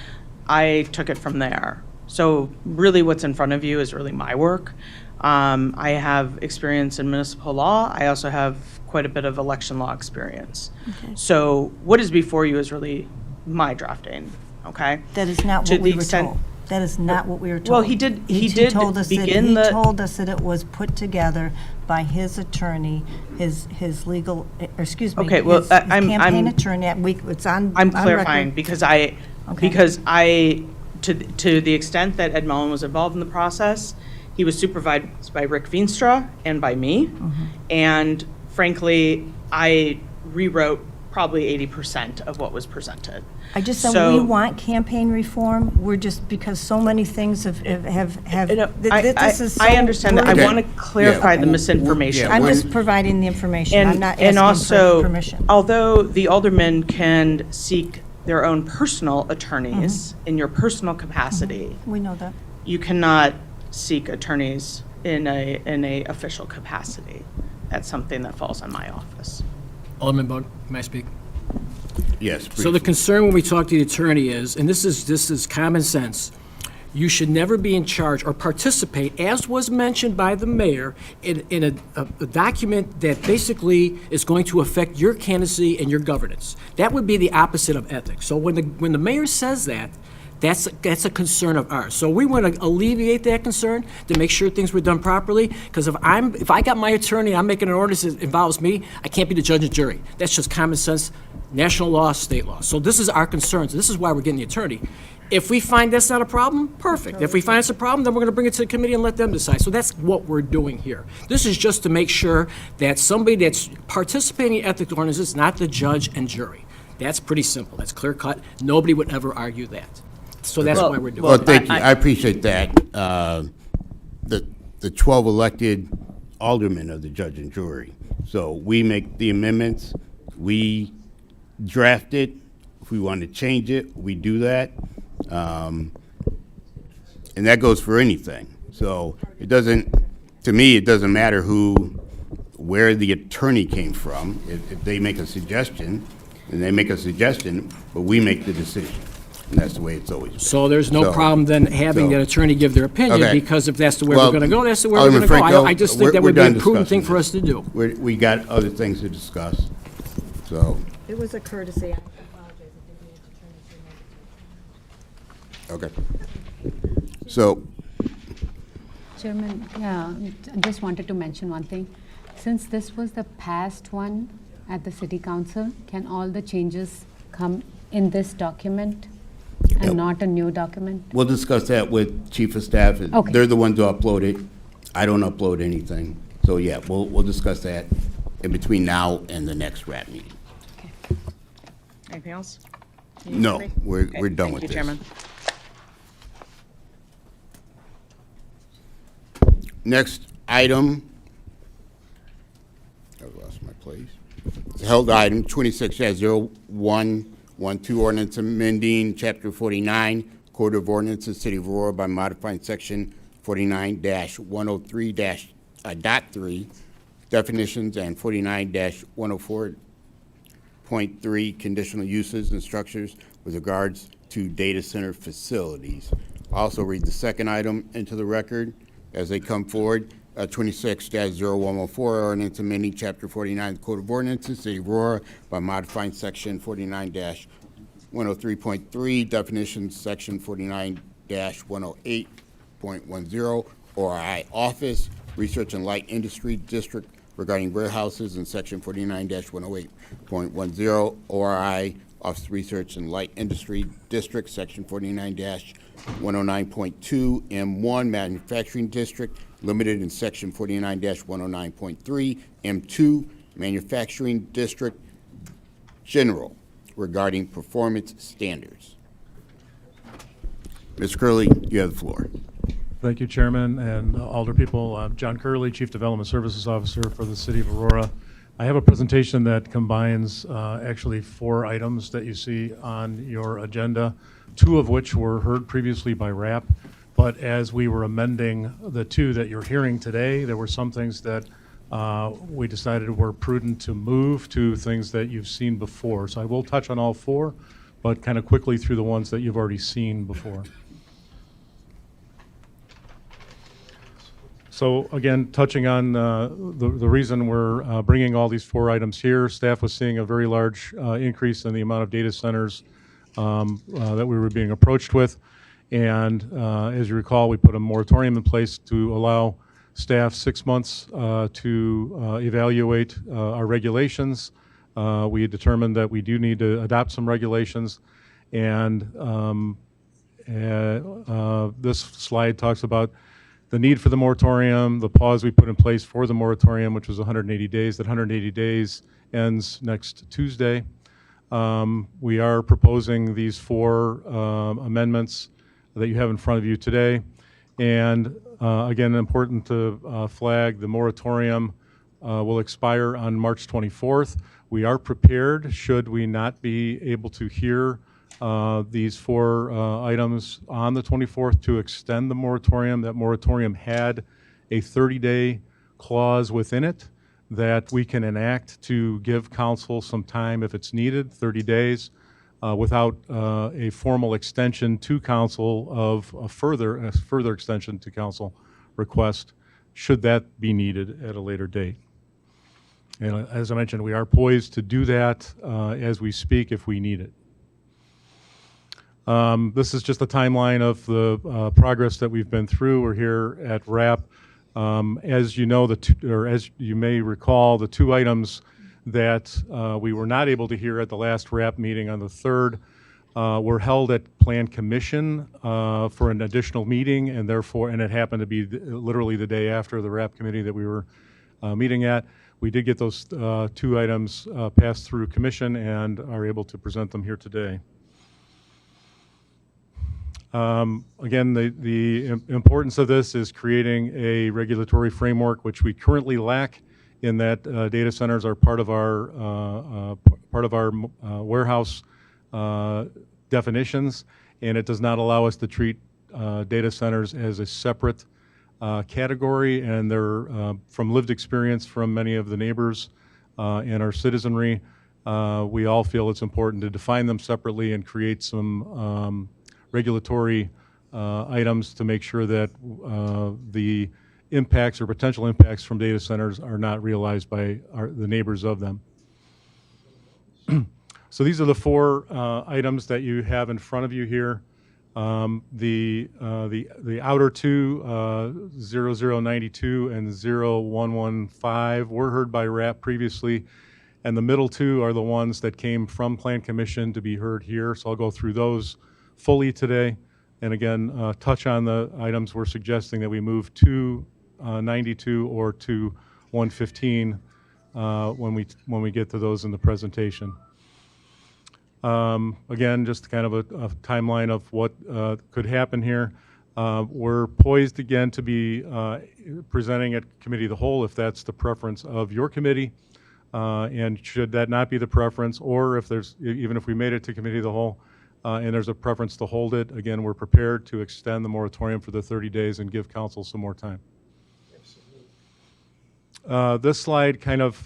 I took it from there. So really what's in front of you is really my work. I have experience in municipal law. I also have quite a bit of election law experience. Okay. So what is before you is really my drafting, okay? That is not To what we the were extent- told. That is not what we were told. Well, he did told us begin that, the- He told us that it was put together by his attorney, his legal, or excuse me, Okay, well, his I'm- campaign attorney. It's on I'm on clarifying record. because I, to the extent that Ed Mullen was involved in the process, he was supervised by Rick Veenstra and by me. And frankly, I rewrote probably 80% of what was presented. I just said So- we want campaign reform. We're just, because so many things have, this is so. I understand that. I Okay. want to clarify Yeah, the misinformation. I'm just providing the information. I'm not And asking for also, permission. although the aldermen can seek their own personal attorneys in your personal capacity, We know that. you cannot seek attorneys in a official capacity. That's something that falls on my office. Alderman Bug, may I speak? yes, So the briefly. concern when we talk to the attorney is, and this is common sense, you should never be in charge or participate, as was mentioned by the mayor, in a document that basically is going to affect your candidacy and your governance. That would be the opposite of ethics. So when the mayor says that, That's a concern of ours. So we want to alleviate that concern to make sure things were done properly, because if I got my attorney, I'm making an ordinance that involves me, I can't be the judge and jury. That's just common sense, national law, state law. So this is our concerns. This is why we're getting the attorney. If we find that's not a problem, perfect. If we find it's a problem, then we're going to bring it to the committee and let them decide. So that's what we're doing here. This is just to make sure that somebody that's participating in ethics ordinances is not the judge and jury. That's pretty simple. That's clear cut. Nobody would ever argue that. So that's why we're doing Well, it. thank you. I appreciate that. The 12 elected aldermen of the judge and jury. So we make the amendments, we draft it. If we want to change it, we do that. And that goes for anything. So it doesn't, to me, it doesn't matter where the attorney came from. If they make a suggestion, then they make a suggestion, but we make the decision. And that's the way it's always been. So there's no problem then having that attorney give their opinion, Okay. because if that's the way we're going to go, that's the way we're Alderman going to go. Franco, I just think that we're would be a done prudent thing discussing for us to do. We got other things to discuss, so, It was a courtesy. I apologize. okay. So, Chairman, yeah, I just wanted to mention one thing. Since this was the past one at the city council, can all the changes come in this document and not a new document? we'll discuss that with chief of staff. Okay. They're the ones who upload it. I don't upload anything. So, yeah, we'll discuss that in between now and the next RAP meeting. Anything else? No, we're done with Thank you, this. Chairman. Next item, I lost my place. Held item 26-0112, ordinance amending Chapter 49, Code of Ordinances, City of Aurora by modifying Section 49-103-3, definitions, and 49-104.3, conditional uses and structures with regards to data center facilities. Also read the second item into the record as they come forward. 26-0114, ordinance amending Chapter 49, Code of Ordinances, City of Aurora by modifying Section 49-103.3, definitions, Section 49-108.10, ORI Office, Research and Light Industry District regarding warehouses, and Section 49-108.10, ORI Office Research and Light Industry District, Section 49-109.2, M1 Manufacturing District, limited in Section 49-109.3, M2 Manufacturing District General regarding performance standards. Ms. Curley, you have the floor. Thank you, Chairman and Alder people. I'm John Curley, Chief Development Services Officer for the City of Aurora. I have a presentation that combines actually 4 items that you see on your agenda, 2 of which were heard previously by RAP. But as we were amending the 2 that you're hearing today, there were some things that we decided were prudent to move to things that you've seen before. So I will touch on all 4, but kind of quickly through the ones that you've already seen before. So again, touching on the reason we're bringing all these 4 items here, staff was seeing a very large increase in the amount of data centers that we were being approached with. And as you recall, we put a moratorium in place to allow staff 6 months to evaluate our regulations. We had determined that we do need to adopt some regulations. And this slide talks about the need for the moratorium, the pause we put in place for the moratorium, which was 180 days. That 180 days ends next Tuesday. We are proposing these 4 amendments that you have in front of you today. And again, important to flag, the moratorium will expire on March 24th. We are prepared, should we not be able to hear these 4 items on the 24th, to extend the moratorium. That moratorium had a 30-day clause within it that we can enact to give council some time if it's needed, 30 days, without a formal extension to council of a further extension to council request, should that be needed at a later date. And as I mentioned, we are poised to do that as we speak if we need it. This is just a timeline of the progress that we've been through. We're here at RAP. As you know, as you may recall, the two items that we were not able to hear at the last RAP meeting on the 3rd were held at Plan Commission for an additional meeting, and it happened to be literally the day after the RAP committee that we were meeting at. We did get those two items passed through commission and are able to present them here today. Again, the importance of this is creating a regulatory framework, which we currently lack in that data centers are part of our warehouse definitions, and it does not allow us to treat data centers as a separate category. And they're from lived experience from many of the neighbors and our citizenry, we all feel it's important to define them separately and create some regulatory items to make sure that the impacts or potential impacts from data centers are not realized by the neighbors of them. So these are the four items that you have in front of you here. The outer two, 0092 and 0115, were heard by RAP previously, and the middle two are the ones that came from Plan Commission to be heard here. So I'll go through those fully today, and again, touch on the items we're suggesting that we move to 92 or to 115 when we get to those in the presentation. Again, just kind of a timeline of what could happen here. We're poised again to be presenting at Committee of the Whole if that's the preference of your committee. And should that not be the preference, or if even if we made it to Committee of the Whole and there's a preference to hold it, again, we're prepared to extend the moratorium for the 30 days and give council some more time. This slide kind of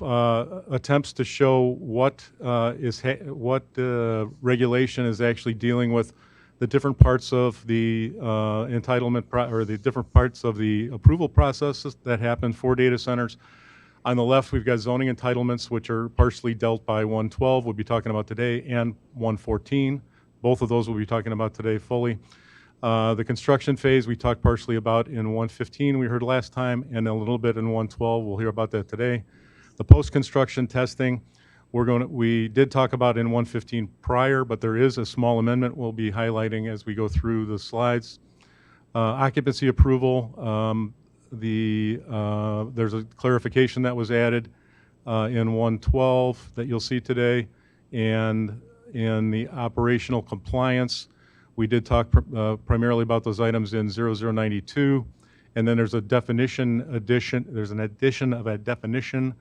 attempts to show what regulation is actually dealing with the different parts of the entitlement or the different parts of the approval processes that happen for data centers. On the left, we've got zoning entitlements, which are partially dealt by 112, we'll be talking about today, and 114. Both of those we'll be talking about today fully. The construction phase we talked partially about in 115 we heard last time, and a little bit in 112. We'll hear about that today. The post-construction testing we did talk about in 115 prior, but there is a small amendment we'll be highlighting as we go through the slides. Occupancy approval, there's a clarification that was added in 112 that you'll see today, and in the operational compliance, we did talk primarily about those items in 0092, and then there's a definition addition. There's an addition of a definition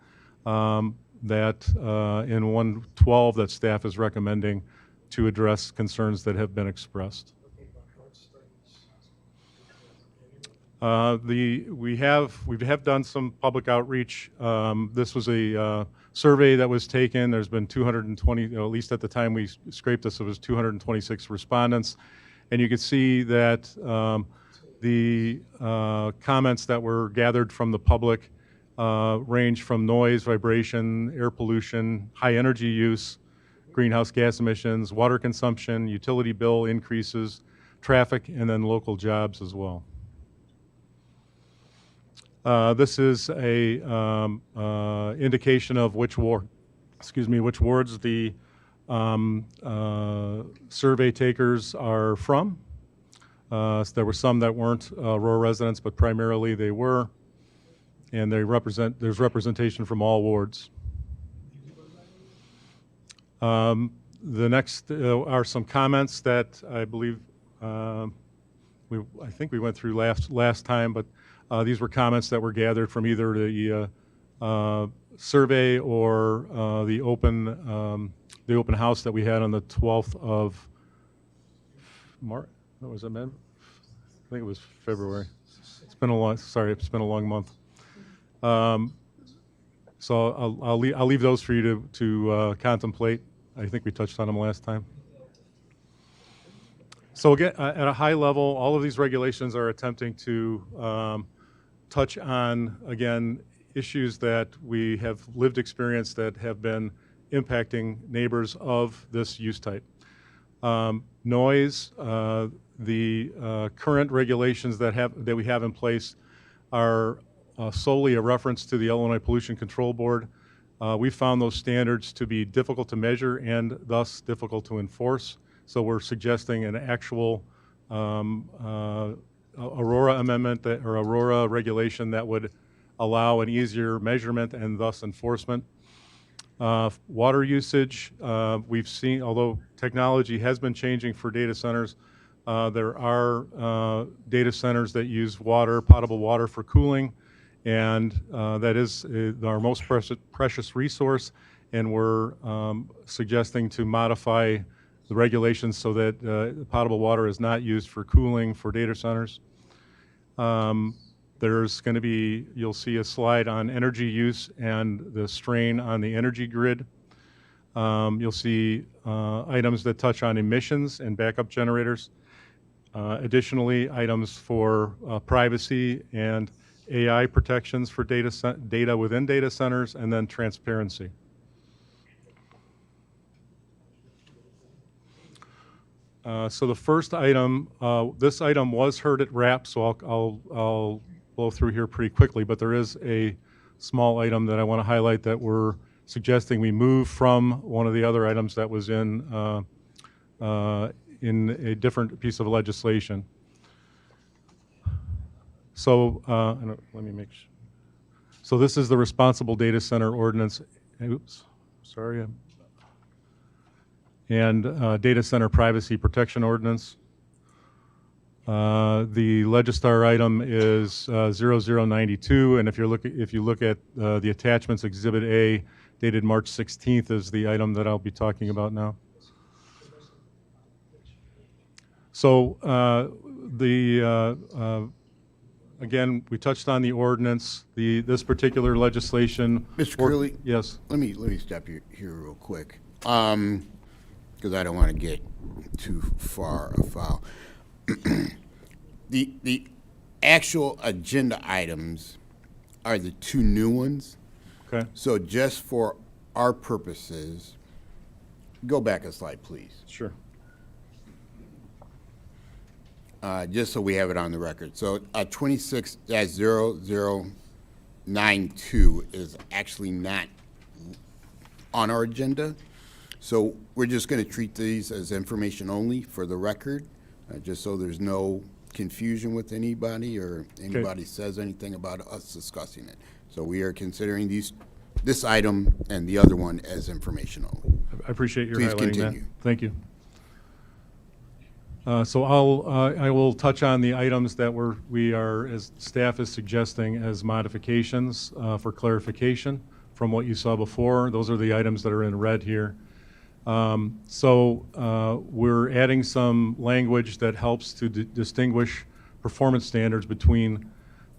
that in 112 that staff is recommending to address concerns that have been expressed. We have done some public outreach. This was a survey that was taken. There's been 220, at least at the time we scraped this, it was 226 respondents. And you can see that the comments that were gathered from the public range from noise, vibration, air pollution, high energy use, greenhouse gas emissions, water consumption, utility bill increases, traffic, and then local jobs as well. This is a indication of which wards the survey takers are from. So there were some that weren't Aurora residents, but primarily they were, and there's representation from all wards. The next are some comments that I believe I think we went through last time, but these were comments that were gathered from either the survey or the open house that we had on the 12th of March. What was it, man? I think it was February. It's been a long month. So I'll leave those for you to contemplate. I think we touched on them last time. So again, at a high level, all of these regulations are attempting to touch on, again, issues that we have lived experience that have been impacting neighbors of this use type. Noise, the current regulations that we have in place are solely a reference to the Illinois Pollution Control Board. We found those standards to be difficult to measure and thus difficult to enforce. So we're suggesting an actual Aurora amendment or Aurora regulation that would allow an easier measurement and thus enforcement. Water usage, we've seen, although technology has been changing for data centers, there are data centers that use water, potable water for cooling, and that is our most precious resource, and we're suggesting to modify the regulations so that potable water is not used for cooling for data centers. There's going to be, you'll see a slide on energy use and the strain on the energy grid. You'll see items that touch on emissions and backup generators. Additionally, items for privacy and AI protections for data within data centers, and then transparency. So the first item, this item was heard at RAP, so I'll blow through here pretty quickly, but there is a small item that I want to highlight that we're suggesting we move from one of the other items that was in a different piece of legislation. So let me make sure. So this is the Responsible Data Center Ordinance. Oops, sorry. And Data Center Privacy Protection Ordinance. The Legistar item is 0092, and if you look at the attachments, Exhibit A, dated March 16th, is the item that I'll be talking about now. So again, we touched on the ordinance. This particular legislation. Mr. Curley? Yes. Let me stop you here real quick, because I don't want to get too far afoul. The actual agenda items are the two new ones. Okay. So just for our purposes, go back a slide, please. Sure. Just so we have it on the record. So 26-0092 is actually not on our agenda. So we're just going to treat these as information only for the record, just so there's no confusion with anybody or anybody says anything about us discussing it. So we are considering this item and the other one as information only. I appreciate your Please highlighting continue. that. Thank you. So I will touch on the items that we are, as staff is suggesting, as modifications for clarification from what you saw before. Those are the items that are in red here. We're adding some language that helps to distinguish performance standards between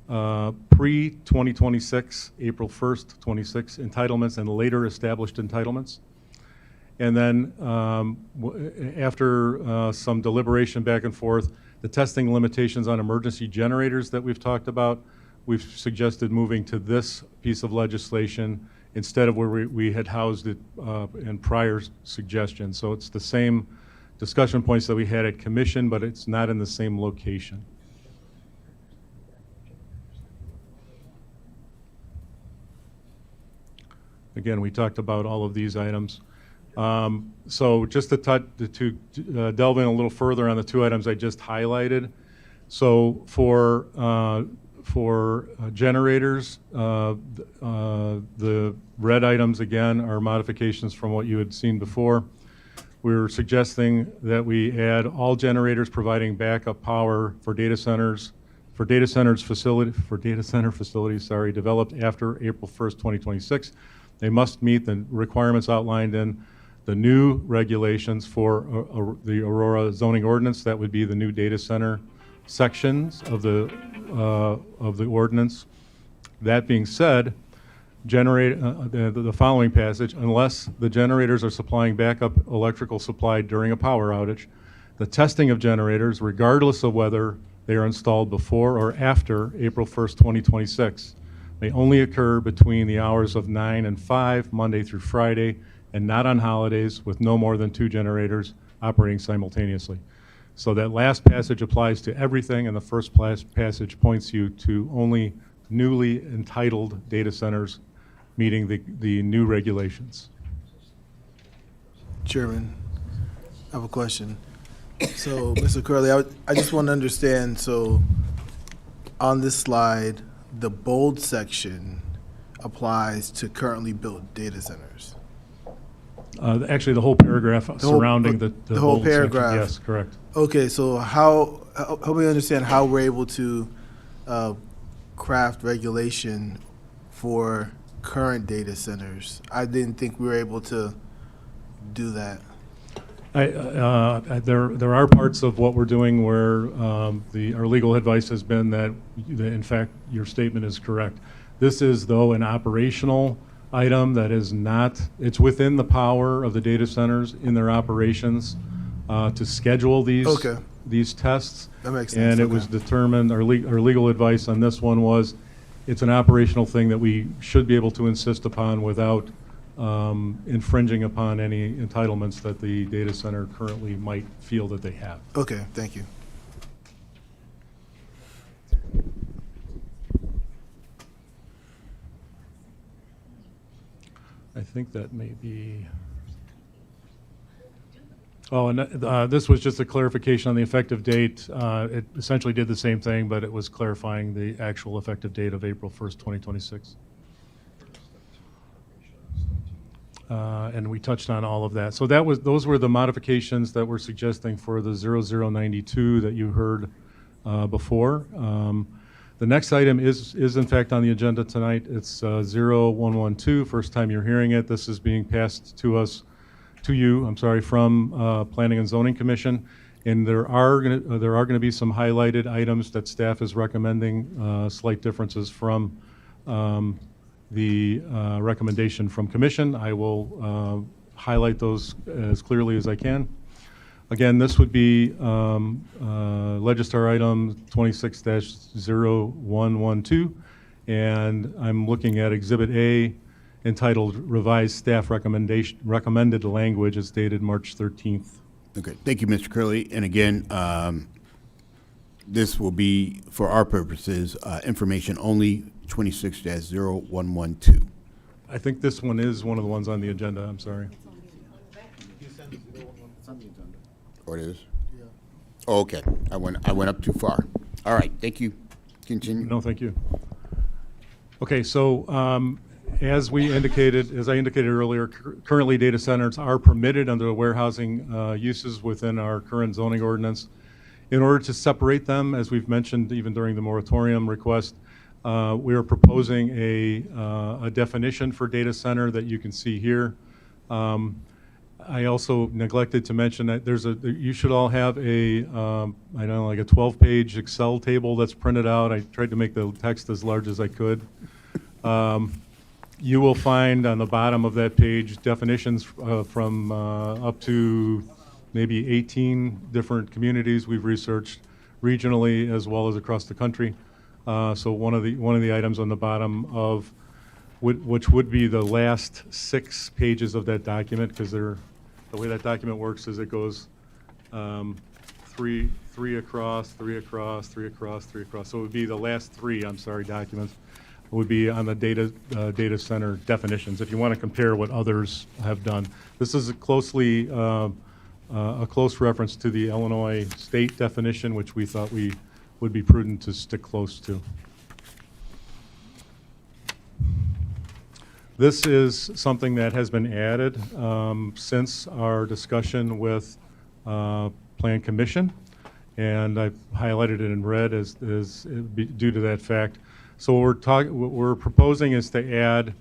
pre-2026, April 1st, 26 entitlements and later established entitlements. And then after some deliberation back and forth, the testing limitations on emergency generators that we've talked about, we've suggested moving to this piece of legislation instead of where we had housed it in prior suggestions. So it's the same discussion points that we had at commission, but it's not in the same location. Again, we talked about all of these items. So just to delve in a little further on the two items I just highlighted. So for generators, the red items again are modifications from what you had seen before. We're suggesting that we add all generators providing backup power for data center facilities, developed after April 1st, 2026. They must meet the requirements outlined in the new regulations for the Aurora zoning ordinance. That would be the new data center sections of the ordinance. That being said, the following passage, unless the generators are supplying backup electrical supply during a power outage, the testing of generators, regardless of whether they are installed before or after April 1st, 2026, may only occur between the hours of 9 and 5, Monday through Friday, and not on holidays with no more than 2 generators operating simultaneously. So that last passage applies to everything, and the first passage points you to only newly entitled data centers meeting the new regulations. Chairman, I have a question. So, Mr. Curley, I just want to understand, so on this slide, the bold section applies to currently built data centers. Actually, the whole paragraph surrounding the whole bold section. paragraph. Yes, correct. Okay, so help me understand how we're able to craft regulation for current data centers. I didn't think we were able to do that. There are parts of what we're doing where our legal advice has been that, in fact, your statement is correct. This is, though, an operational item that is not, it's within the power of the data centers in their operations to schedule these tests. That makes sense. And it was determined, our legal advice on this one was, it's an operational thing that we should be able to insist upon without infringing upon any entitlements that the data center currently might feel that they have. Okay, thank you. I think that may be. Oh, and this was just a clarification on the effective date. It essentially did the same thing, but it was clarifying the actual effective date of April 1st, 2026. And we touched on all of that. So those were the modifications that we're suggesting for the 0092 that you heard before. The next item is in fact on the agenda tonight. It's 0112, first time you're hearing it. This is being passed to you, from Planning and Zoning Commission. And there are going to be some highlighted items that staff is recommending, slight differences from the recommendation from Commission. I will highlight those as clearly as I can. Again, this would be Legistar item 26-0112, and I'm looking at Exhibit A entitled Revised Staff Recommended Language as dated March 13th. Okay, thank you, Mr. Curley. And again, this will be, for our purposes, information only, 26-0112. I think this one is one of the ones on the agenda, I'm sorry. Or it is? Yeah. Oh, okay, I went up too far. All right, thank you. Continue. No, thank you. Okay, so as I indicated earlier, currently data centers are permitted under the warehousing uses within our current zoning ordinance. In order to separate them, as we've mentioned even during the moratorium request, we are proposing a definition for data center that you can see here. I also neglected to mention that you should all have like a 12-page Excel table that's printed out. I tried to make the text as large as I could. You will find on the bottom of that page definitions from up to maybe 18 different communities we've researched regionally as well as across the country. So one of the items on the bottom of which would be the last 6 pages of that document, because the way that document works is it goes three across, 3 across, 3 across, 3 across. So it would be the last 3, documents would be on the data center definitions, if you want to compare what others have done. This is a close reference to the Illinois state definition, which we thought we would be prudent to stick close to. This is something that has been added since our discussion with Plan Commission, and I've highlighted it in red as due to that fact. So what we're proposing is to add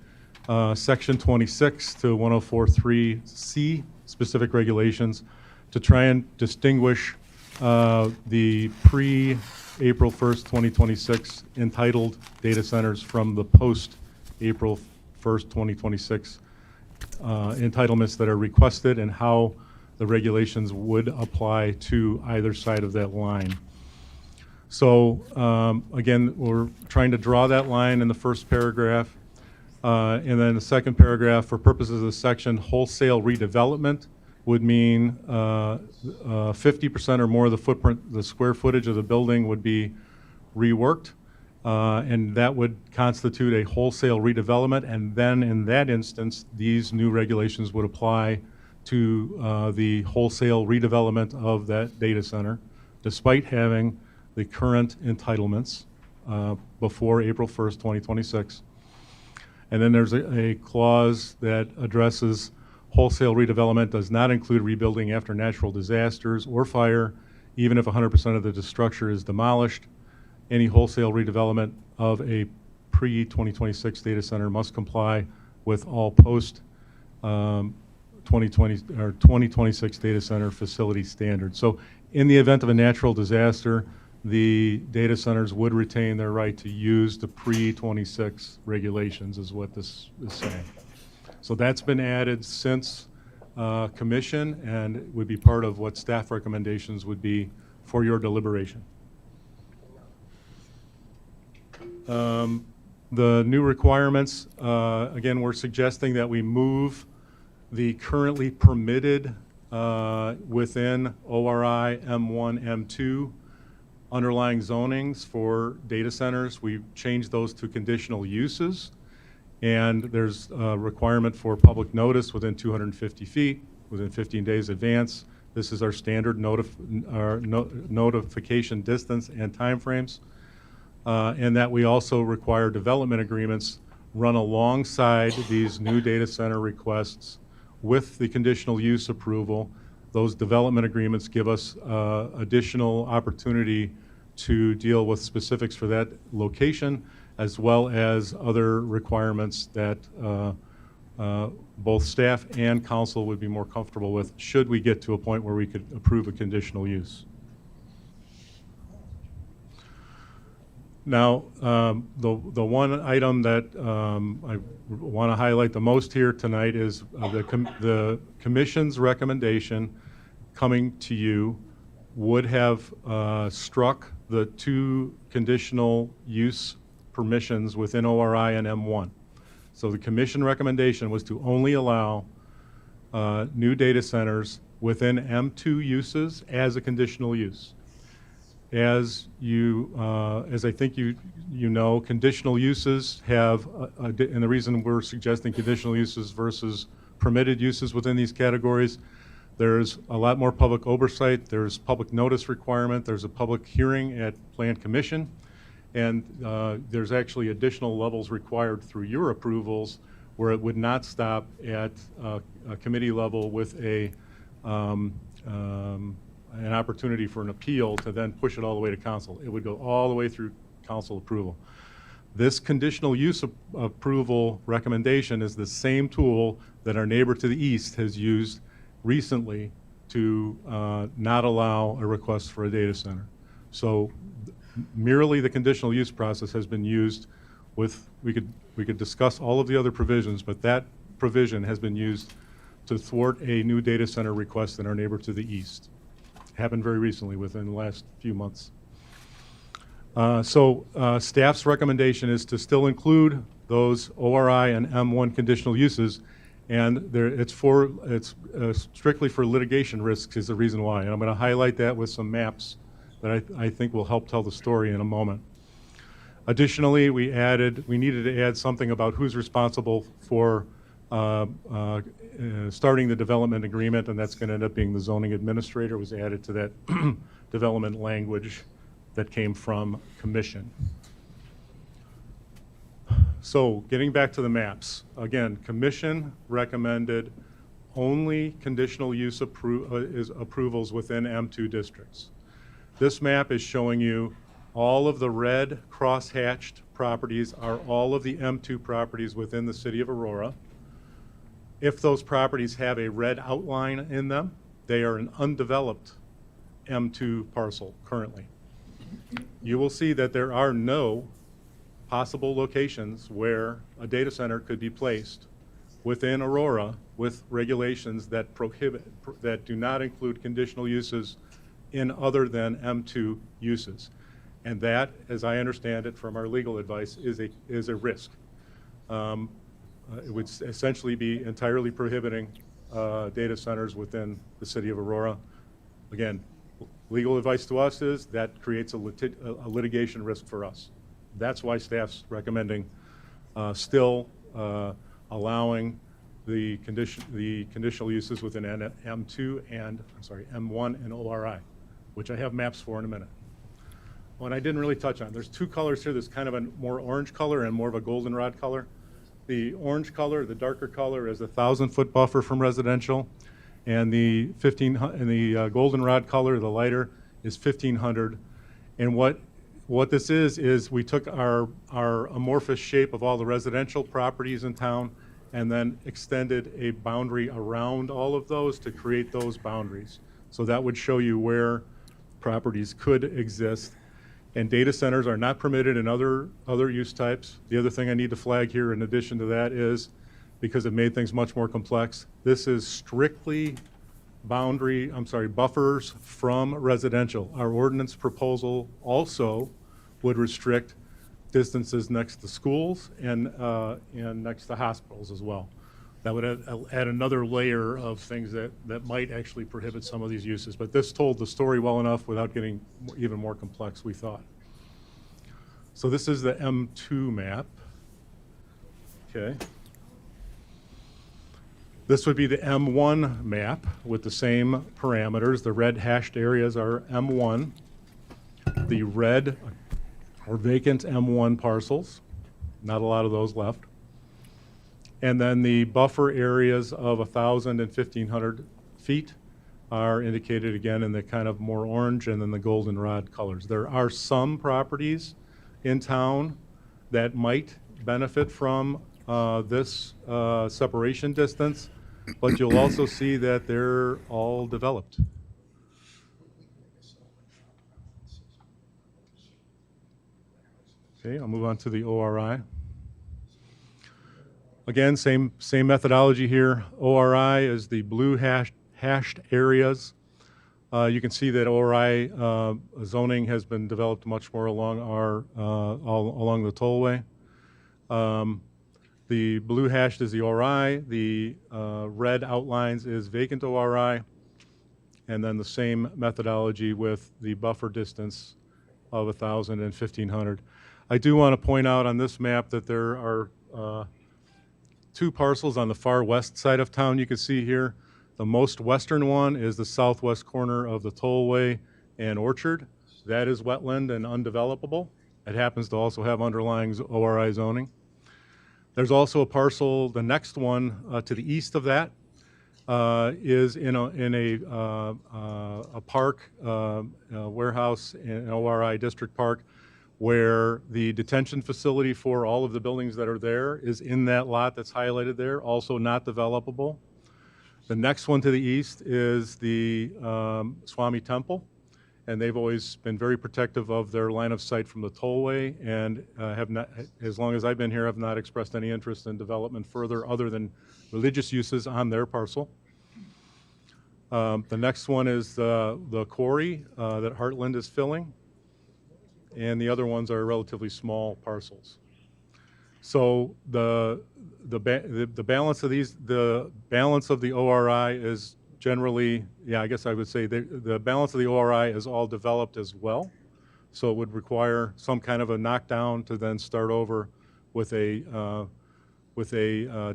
Section 26 to 104.3C, specific regulations, to try and distinguish the pre-April 1st, 2026 entitled data centers from the post-April 1st, 2026 entitlements that are requested, and how the regulations would apply to either side of that line. So again, we're trying to draw that line in the first paragraph. And then the second paragraph, for purposes of the section, wholesale redevelopment would mean 50% or more of the footprint, the square footage of the building would be reworked. And that would constitute a wholesale redevelopment. And then in that instance, these new regulations would apply to the wholesale redevelopment of that data center, despite having the current entitlements before April 1st, 2026. And then there's a clause that addresses wholesale redevelopment does not include rebuilding after natural disasters or fire, even if 100% of the structure is demolished. Any wholesale redevelopment of a pre-2026 data center must comply with all post 2020 or 2026 data center facility standards. So in the event of a natural disaster, the data centers would retain their right to use the pre-26 regulations, is what this is saying. So that's been added since commission, and would be part of what staff recommendations would be for your deliberation. The new requirements, again, we're suggesting that we move the currently permitted within ORI M1, M2 underlying zonings for data centers. We've changed those to conditional uses, and there's a requirement for public notice within 250 feet, within 15 days advance. This is our standard notification distance and timeframes, and that we also require development agreements run alongside these new data center requests with the conditional use approval. Those development agreements give us additional opportunity to deal with specifics for that location, as well as other requirements that both staff and council would be more comfortable with should we get to a point where we could approve a conditional use. Now, the one item that I want to highlight the most here tonight is the commission's recommendation coming to you would have struck the two conditional use permissions within ORI and M1. So the commission recommendation was to only allow new data centers within M2 uses as a conditional use. As I think you know, conditional uses have, and the reason we're suggesting conditional uses versus permitted uses within these categories, there's a lot more public oversight, there's public notice requirement, there's a public hearing at Plan Commission, and there's actually additional levels required through your approvals where it would not stop at a committee level with an opportunity for an appeal to then push it all the way to council. It would go all the way through council approval. This conditional use approval recommendation is the same tool that our neighbor to the east has used recently to not allow a request for a data center. So merely the conditional use process has been used with, we could discuss all of the other provisions, but that provision has been used to thwart a new data center request in our neighbor to the east. Happened very recently, within the last few months. Staff's recommendation is to still include those ORI and M1 conditional uses, and it's strictly for litigation risks is the reason why. And I'm going to highlight that with some maps that I think will help tell the story in a moment. Additionally, we needed to add something about who's responsible for starting the development agreement, and that's going to end up being the zoning administrator. Was added to that development language that came from commission. So getting back to the maps, again, commission recommended only conditional use approvals within M2 districts. This map is showing you all of the red cross-hatched properties are all of the M2 properties within the city of Aurora. If those properties have a red outline in them, they are an undeveloped M2 parcel currently. You will see that there are no possible locations where a data center could be placed within Aurora with regulations that that do not include conditional uses in other than M2 uses. And that, as I understand it from our legal advice, is a risk. it would essentially be entirely prohibiting data centers within the city of Aurora. Again, legal advice to us is that creates a litigation risk for us. That's why staff's recommending still allowing the conditional uses within M2 and, M1 and ORI, which I have maps for in a minute. One I didn't really touch on, there's two colors here. There's kind of a more orange color and more of a goldenrod color. The orange color, the darker color, is a 1,000-foot buffer from residential, and the goldenrod color, the lighter, is 1,500. And what this is we took our amorphous shape of all the residential properties in town and then extended a boundary around all of those to create those boundaries. So that would show you where properties could exist. And data centers are not permitted in other use types. The other thing I need to flag here in addition to that is, because it made things much more complex, this is strictly buffers from residential. Our ordinance proposal also would restrict distances next to schools and next to hospitals as well. That would add another layer of things that might actually prohibit some of these uses. But this told the story well enough without getting even more complex, we thought. So this is the M2 map. Okay. This would be the M1 map with the same parameters. The red hashed areas are M1. The red or vacant M1 parcels, not a lot of those left. And then the buffer areas of 1,000 and 1,500 feet are indicated again in the kind of more orange and then the goldenrod colors. There are some properties in town that might benefit from this separation distance, but you'll also see that they're all developed. Okay, I'll move on to the ORI. Again, same methodology here. ORI is the blue hashed areas. You can see that ORI zoning has been developed much more along along the tollway. The blue hashed is the ORI. The red outlines is vacant ORI, and then the same methodology with the buffer distance of 1,000 and 1,500. I do want to point out on this map that there are two parcels on the far west side of town you can see here. The most western one is the southwest corner of the tollway and Orchard. That is wetland and undevelopable. It happens to also have underlying ORI zoning. There's also a parcel, the next one to the east of that is in a park, warehouse, an ORI district park, where the detention facility for all of the buildings that are there is in that lot that's highlighted there, also not developable. The next one to the east is the Swami Temple, and they've always been very protective of their line of sight from the tollway, and have not, as long as I've been here, have not expressed any interest in development further other than religious uses on their parcel. The next one is the quarry that Heartland is filling, and the other ones are relatively small parcels. So the balance of these, the balance of the ORI is generally, I guess I would say the balance of the ORI is all developed as well. So it would require some kind of a knockdown to then start over with a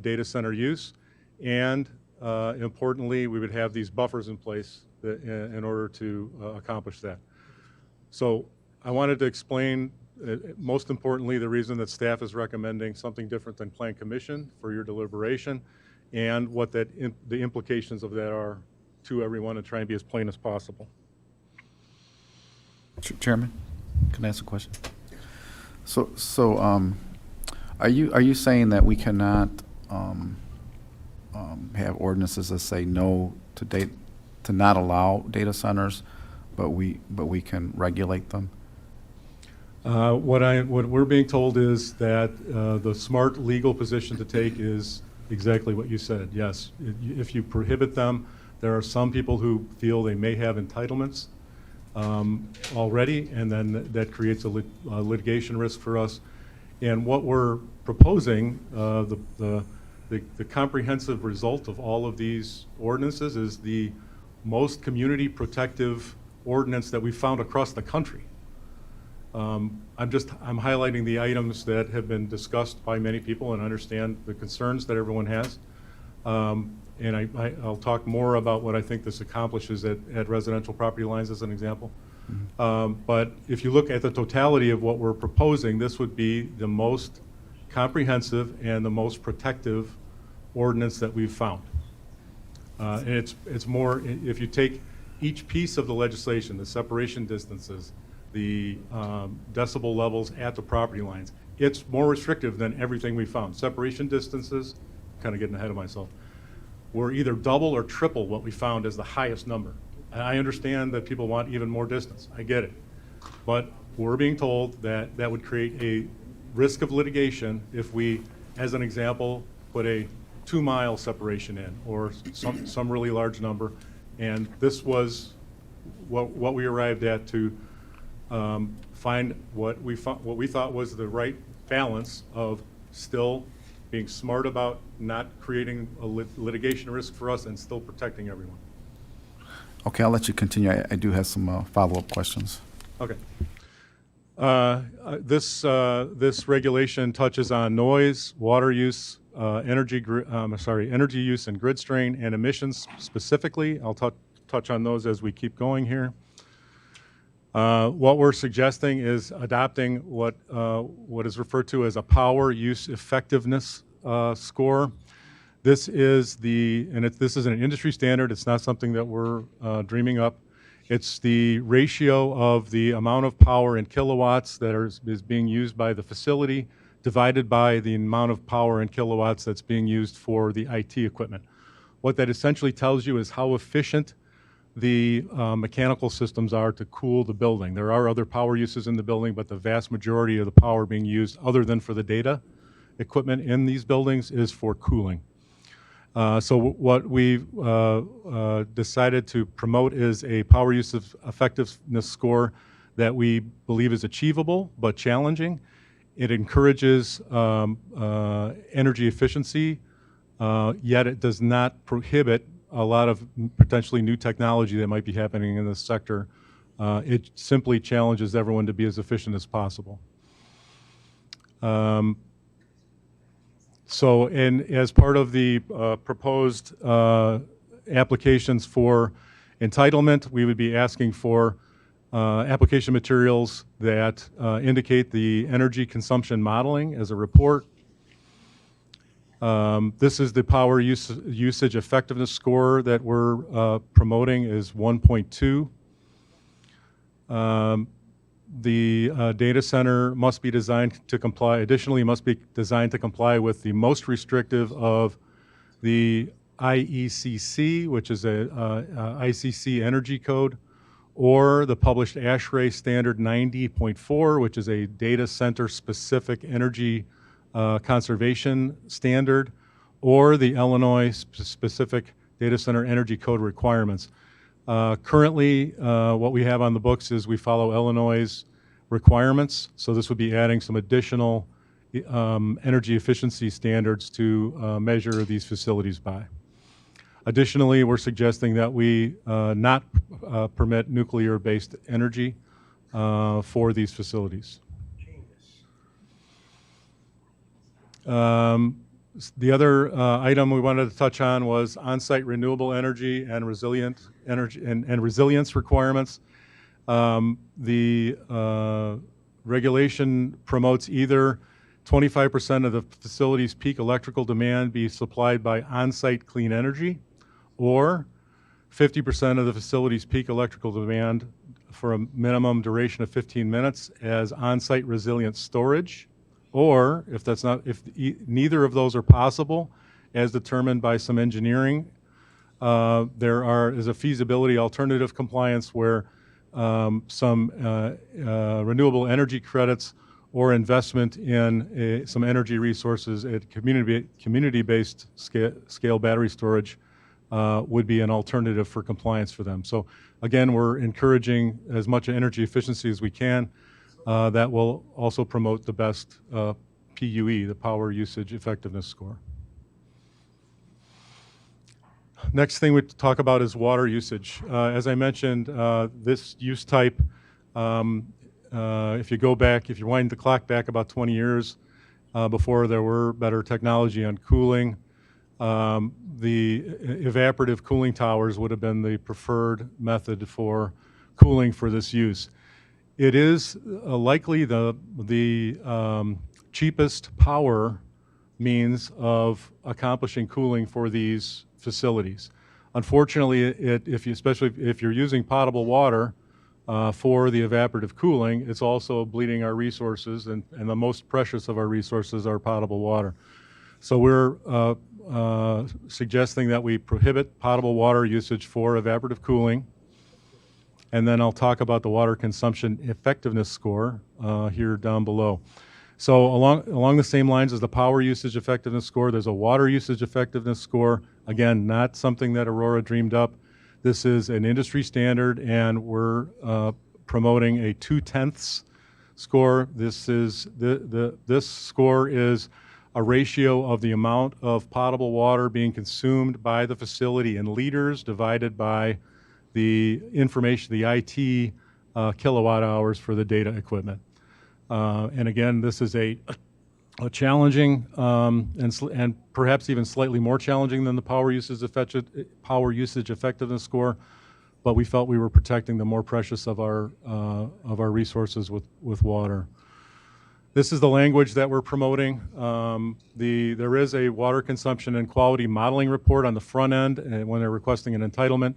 data center use. And importantly, we would have these buffers in place in order to accomplish that. So I wanted to explain, most importantly, the reason that staff is recommending something different than Plan Commission for your deliberation, and what the implications of that are to everyone, and try and be as plain as possible. Chairman, can I ask a question? So, are you saying that we cannot have ordinances that say no to not allow data centers, but we can regulate them? What we're being told is that the smart legal position to take is exactly what you said. Yes, if you prohibit them, there are some people who feel they may have entitlements already, and then that creates a litigation risk for us. And what we're proposing, the the comprehensive result of all of these ordinances is the most community protective ordinance that we've found across the country. I'm highlighting the items that have been discussed by many people and understand the concerns that everyone has. And I'll talk more about what I think this accomplishes at residential property lines as an example. But if you look at the totality of what we're proposing, this would be the most comprehensive and the most protective ordinance that we've found. And it's more, if you take each piece of the legislation, the separation distances, the decibel levels at the property lines, it's more restrictive than everything we found. Separation distances, kind of getting ahead of myself, were either double or triple what we found as the highest number. And I understand that people want even more distance. I get it. But we're being told that that would create a risk of litigation if we, as an example, put a 2-mile separation in or some really large number. And this was what we arrived at to find what we thought was the right balance of still being smart about not creating a litigation risk for us and still protecting everyone. Okay, I'll let you continue. I do have some follow-up questions. Okay. This regulation touches on noise, water use, energy use and grid strain and emissions specifically. I'll touch on those as we keep going here. What we're suggesting is adopting what is referred to as a power use effectiveness score. This is this is an industry standard. It's not something that we're dreaming up. It's the ratio of the amount of power in kilowatts that is being used by the facility divided by the amount of power in kilowatts that's being used for the IT equipment. What that essentially tells you is how efficient the mechanical systems are to cool the building. There are other power uses in the building, but the vast majority of the power being used, other than for the data equipment in these buildings, is for cooling. So what we've decided to promote is a power use effectiveness score that we believe is achievable but challenging. It encourages energy efficiency, yet it does not prohibit a lot of potentially new technology that might be happening in this sector. It simply challenges everyone to be as efficient as possible. As part of the proposed applications for entitlement, we would be asking for application materials that indicate the energy consumption modeling as a report. This is the power usage effectiveness score that we're promoting is 1.2. The data center must be designed to comply, additionally must be designed to comply with the most restrictive of the IECC, which is a ICC energy code, or the published ASHRAE standard 90.4, which is a data center specific energy conservation standard, or the Illinois specific data center energy code requirements. Currently, what we have on the books is we follow Illinois' requirements, so this would be adding some additional energy efficiency standards to measure these facilities by. Additionally, we're suggesting that we not permit nuclear-based energy for these facilities. The other item we wanted to touch on was on-site renewable energy and resilience requirements. The regulation promotes either 25% of the facility's peak electrical demand be supplied by on-site clean energy, or 50% of the facility's peak electrical demand for a minimum duration of 15 minutes as on-site resilient storage, or if neither of those are possible, as determined by some engineering, there is a feasibility alternative compliance where some renewable energy credits or investment in some energy resources at community-based scale battery storage would be an alternative for compliance for them. So again, we're encouraging as much energy efficiency as we can. That will also promote the best PUE, the power usage effectiveness score. Next thing we talk about is water usage. As I mentioned, this use type, if you go back, if you wind the clock back about 20 years before there were better technology on cooling, the evaporative cooling towers would have been the preferred method for cooling for this use. It is likely the cheapest power means of accomplishing cooling for these facilities. Unfortunately, especially if you're using potable water for the evaporative cooling, it's also bleeding our resources, and the most precious of our resources are potable water. So we're suggesting that we prohibit potable water usage for evaporative cooling. And then I'll talk about the water consumption effectiveness score here down below. So along the same lines as the power usage effectiveness score, there's a water usage effectiveness score. Again, not something that Aurora dreamed up. This is an industry standard, and we're promoting a 2/10 score. This score is a ratio of the amount of potable water being consumed by the facility in liters divided by the information, the IT kilowatt hours for the data equipment. And again, this is a challenging and perhaps even slightly more challenging than the power usage effectiveness score, but we felt we were protecting the more precious of our resources with water. This is the language that we're promoting. There is a water consumption and quality modeling report on the front end when they're requesting an entitlement.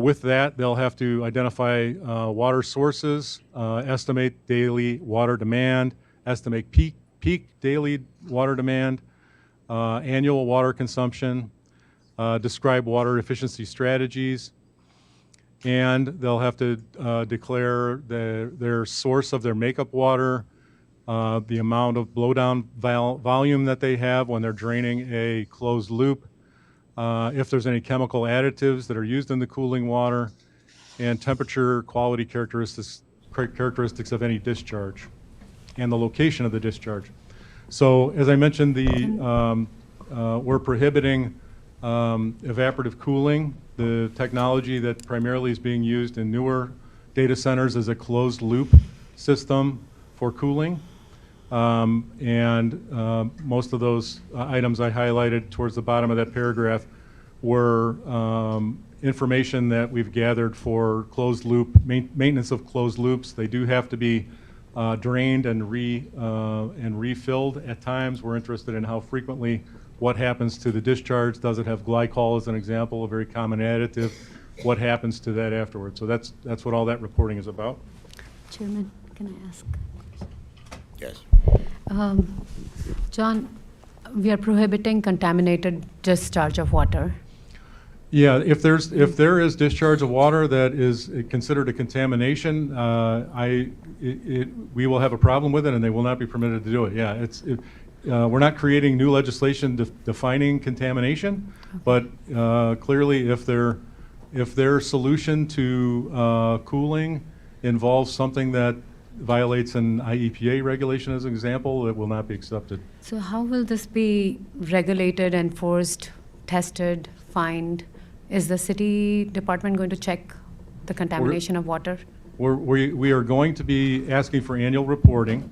With that, they'll have to identify water sources, estimate daily water demand, estimate peak daily water demand, annual water consumption, describe water efficiency strategies, and they'll have to declare their source of their makeup water, the amount of blowdown volume that they have when they're draining a closed loop, if there's any chemical additives that are used in the cooling water, and temperature quality characteristics of any discharge, and the location of the discharge. So as I mentioned, we're prohibiting evaporative cooling. The technology that primarily is being used in newer data centers is a closed loop system for cooling. Most of those items I highlighted towards the bottom of that paragraph were information that we've gathered for closed loop, maintenance of closed loops. They do have to be drained and refilled at times. We're interested in how frequently, what happens to the discharge. Does it have glycol as an example, a very common additive? What happens to that afterwards? So that's what all that reporting is about. Chairman, can I ask? Yes. John, we are prohibiting contaminated discharge of water. Yeah, if there is discharge of water that is considered a contamination, we will have a problem with it, and they will not be permitted to do it. Yeah, we're not creating new legislation defining contamination, but clearly, if their solution to cooling involves something that violates an IEPA regulation, as an example, it will not be accepted. So how will this be regulated, enforced, tested, fined? Is the city department going to check the contamination of water? We are going to be asking for annual reporting.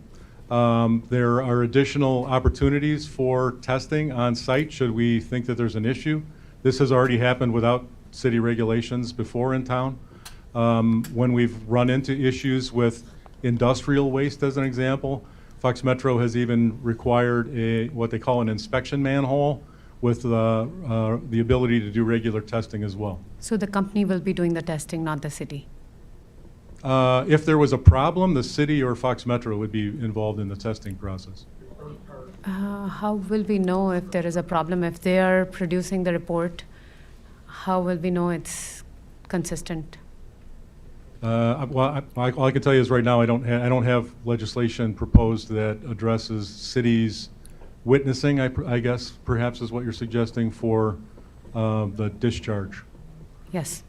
There are additional opportunities for testing on site should we think that there's an issue. This has already happened without city regulations before in town. When we've run into issues with industrial waste, as an example, Fox Metro has even required what they call an inspection manhole with the ability to do regular testing as well. So the company will be doing the testing, not the city? If there was a problem, the city or Fox Metro would be involved in the testing process. How will we know if there is a problem? If they are producing the report, how will we know it's consistent? Well, all I can tell you is right now I don't have legislation proposed that addresses cities witnessing, I guess, perhaps is what you're suggesting for the discharge. Yes.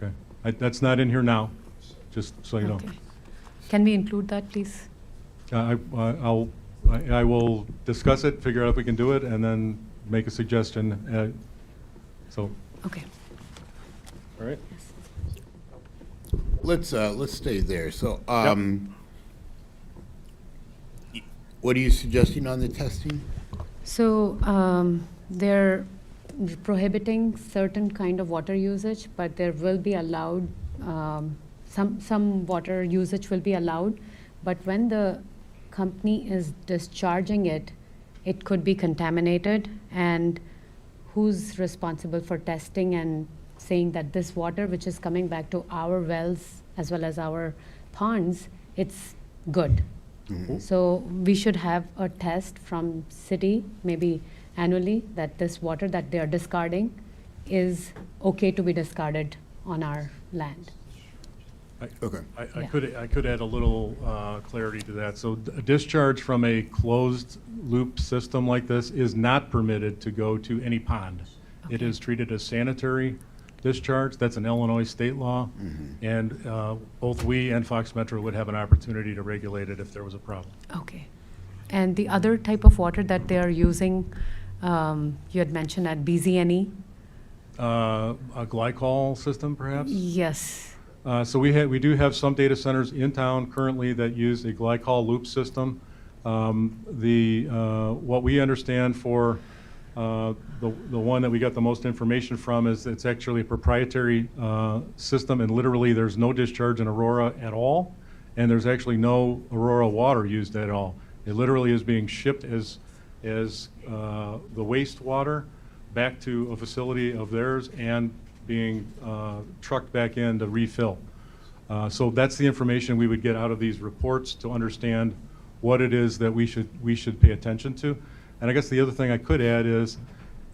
Okay. That's not in here now, just so you know. Can we include that, please? I will discuss it, figure out if we can do it, and then make a suggestion So, Okay. all right. Let's stay there. So, what are you suggesting on the testing? So they're prohibiting certain kind of water usage, but there will be allowed, some water usage will be allowed, but when the company is discharging it, it could be contaminated, and who's responsible for testing and saying that this water, which is coming back to our wells as well as our ponds, it's good. So we should have a test from city, maybe annually, that this water that they are discarding is okay to be discarded on our land. Okay. I could add a little clarity to that. So a discharge from a closed loop system like this is not permitted to go to any pond. It is treated as sanitary discharge. That's an Illinois state law. And both we and Fox Metro would have an opportunity to regulate it if there was a problem. Okay. And the other type of water that they are using, you had mentioned at BZNE? A glycol system, perhaps? Yes. So we do have some data centers in town currently that use a glycol loop system. What we understand for the one that we got the most information from is it's actually a proprietary system, and literally there's no discharge in Aurora at all, and there's actually no Aurora water used at all. It literally is being shipped as the wastewater back to a facility of theirs and being trucked back in to refill. So that's the information we would get out of these reports to understand what it is that we should pay attention to. And I guess the other thing I could add is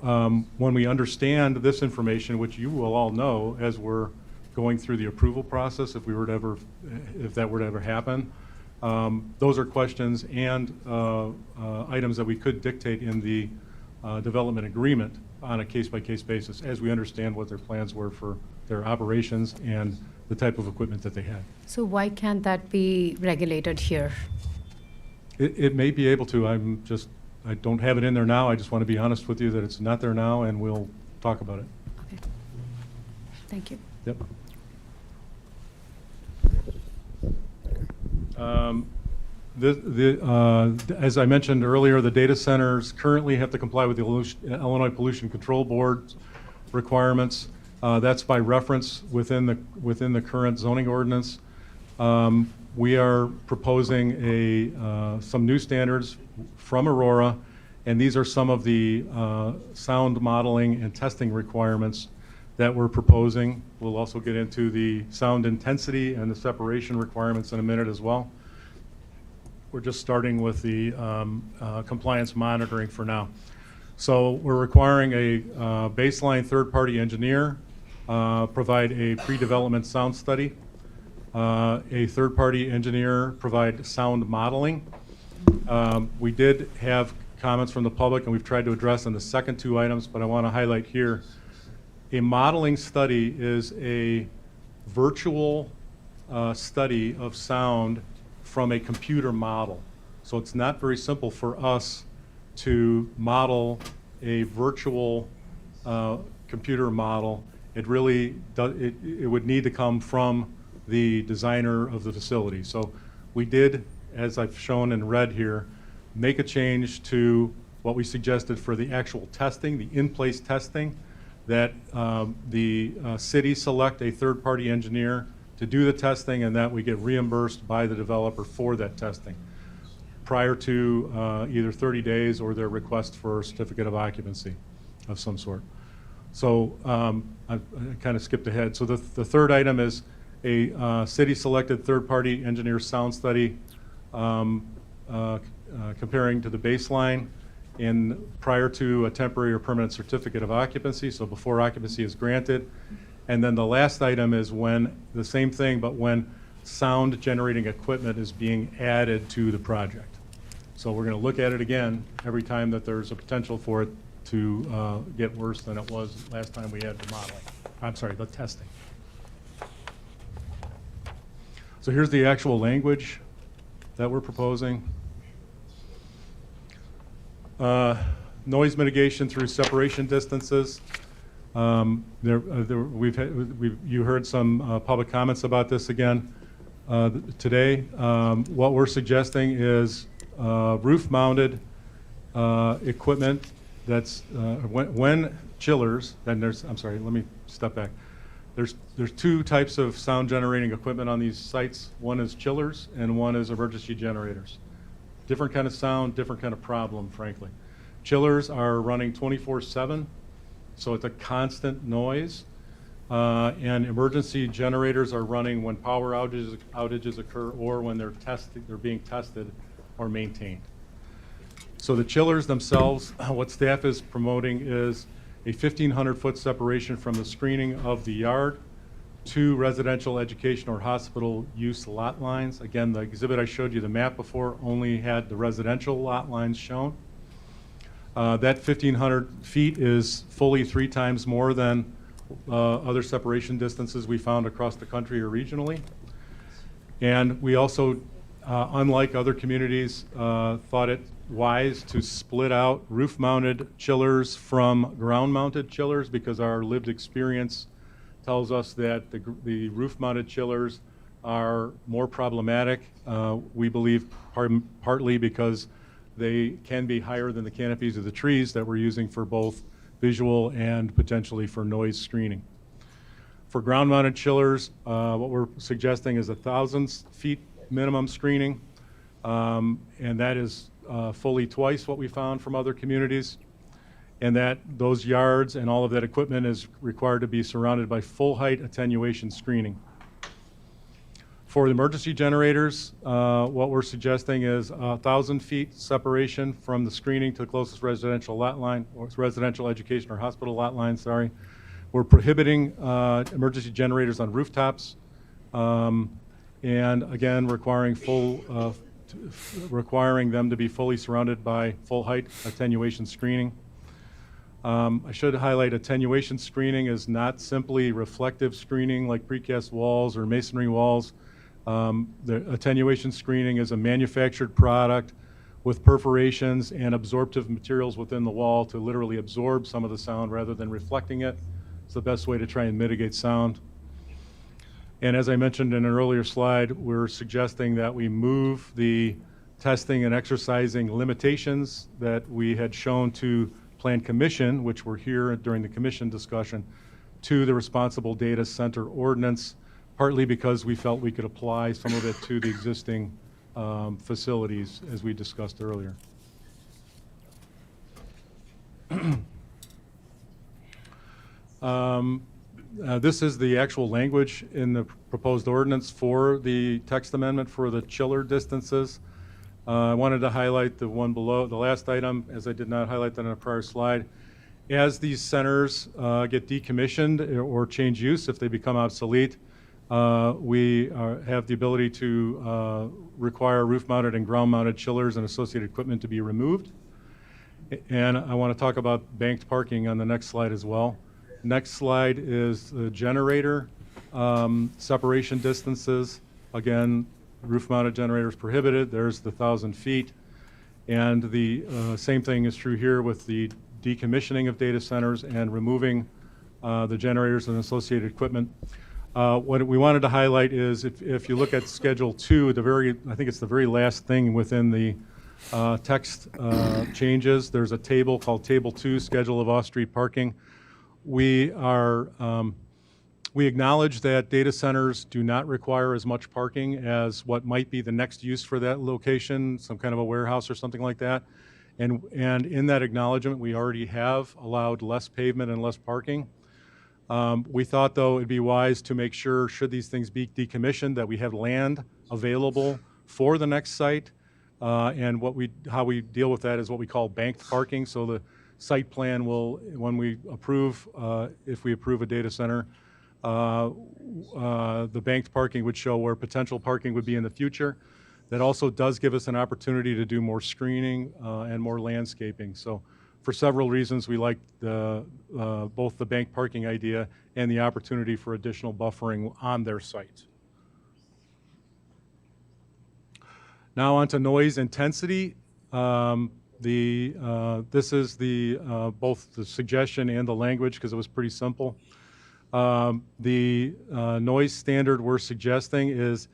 when we understand this information, which you will all know as we're going through the approval process, if that were to ever happen, those are questions and items that we could dictate in the development agreement on a case-by-case basis as we understand what their plans were for their operations and the type of equipment that they had. So why can't that be regulated here? It may be able to. I don't have it in there now. I just want to be honest with you that it's not there now, and we'll talk about it. Okay. Thank you. Yep. As I mentioned earlier, the data centers currently have to comply with the Illinois Pollution Control Board requirements. That's by reference within the current zoning ordinance. We are proposing some new standards from Aurora, and these are some of the sound modeling and testing requirements that we're proposing. We'll also get into the sound intensity and the separation requirements in a minute as well. We're just starting with the compliance monitoring for now. So we're requiring a baseline third-party engineer provide a pre-development sound study, a third-party engineer provide sound modeling. We did have comments from the public, and we've tried to address in the second two items, but I want to highlight here. A modeling study is a virtual study of sound from a computer model. So it's not very simple for us to model a virtual computer model. It really it would need to come from the designer of the facility. So we did, as I've shown and read here, make a change to what we suggested for the actual testing, the in-place testing, that the city select a third-party engineer to do the testing, and that we get reimbursed by the developer for that testing prior to either 30 days or their request for a certificate of occupancy of some sort. So I kind of skipped ahead. So the third item is a city-selected third-party engineer sound study comparing to the baseline prior to a temporary or permanent certificate of occupancy, so before occupancy is granted. And then the last item is when, the same thing, but when sound generating equipment is being added to the project. So we're going to look at it again every time that there's a potential for it to get worse than it was last time we had the modeling. I'm sorry, the testing. So here's the actual language that we're proposing. Noise mitigation through separation distances. You heard some public comments about this again today. What we're suggesting is roof-mounted equipment that's when chillers. Then I'm sorry. Let me step back. There's two types of sound generating equipment on these sites. One is chillers and one is emergency generators. Different kind of sound, different kind of problem, frankly. Chillers are running 24/7, so it's a constant noise. And emergency generators are running when power outages occur or when they're being tested or maintained. So the chillers themselves, what staff is promoting is a 1,500-foot separation from the screening of the yard to residential, education, or hospital use lot lines. Again, the exhibit I showed you, the map before, only had the residential lot lines shown. That 1,500 feet is fully 3 times more than other separation distances we found across the country or regionally. And we also, unlike other communities, thought it wise to split out roof-mounted chillers from ground-mounted chillers because our lived experience tells us that the roof-mounted chillers are more problematic. We believe partly because they can be higher than the canopies of the trees that we're using for both visual and potentially for noise screening. For ground-mounted chillers, what we're suggesting is 1,000 feet minimum screening, and that is fully twice what we found from other communities, and that those yards and all of that equipment is required to be surrounded by full-height attenuation screening. For the emergency generators, what we're suggesting is 1,000 feet separation from the screening to the closest residential lot line, or residential, education, or hospital lot line, sorry. We're prohibiting emergency generators on rooftops, and again, requiring them to be fully surrounded by full-height attenuation screening. I should highlight attenuation screening is not simply reflective screening like precast walls or masonry walls. The attenuation screening is a manufactured product with perforations and absorptive materials within the wall to literally absorb some of the sound rather than reflecting it. It's the best way to try and mitigate sound. And as I mentioned in an earlier slide, we're suggesting that we move the testing and exercising limitations that we had shown to Plan Commission, which were here during the Commission discussion, to the Responsible Data Center Ordinance, partly because we felt we could apply some of it to the existing facilities, as we discussed earlier. This is the actual language in the proposed ordinance for the text amendment for the chiller distances. I wanted to highlight the one below, the last item, as I did not highlight that on a prior slide. As these centers get decommissioned or change use, if they become obsolete, we have the ability to require roof-mounted and ground-mounted chillers and associated equipment to be removed. And I want to talk about banked parking on the next slide as well. Next slide is the generator separation distances. Again, roof-mounted generators prohibited. There's the 1,000 feet. And the same thing is true here with the decommissioning of data centers and removing the generators and associated equipment. What we wanted to highlight is if you look at Schedule 2, I think it's the very last thing within the text changes. There's a table called Table 2, Schedule of Off-Street Parking. We acknowledge that data centers do not require as much parking as what might be the next use for that location, some kind of a warehouse or something like that. And in that acknowledgement, we already have allowed less pavement and less parking. We thought, though, it'd be wise to make sure, should these things be decommissioned, that we have land available for the next site. And how we deal with that is what we call banked parking. So the site plan will, when we approve, if we approve a data center, the banked parking would show where potential parking would be in the future. That also does give us an opportunity to do more screening and more landscaping. So for several reasons, we like both the banked parking idea and the opportunity for additional buffering on their site. Now on to noise intensity. This is both the suggestion and the language, because it was pretty simple. The noise standard we're suggesting is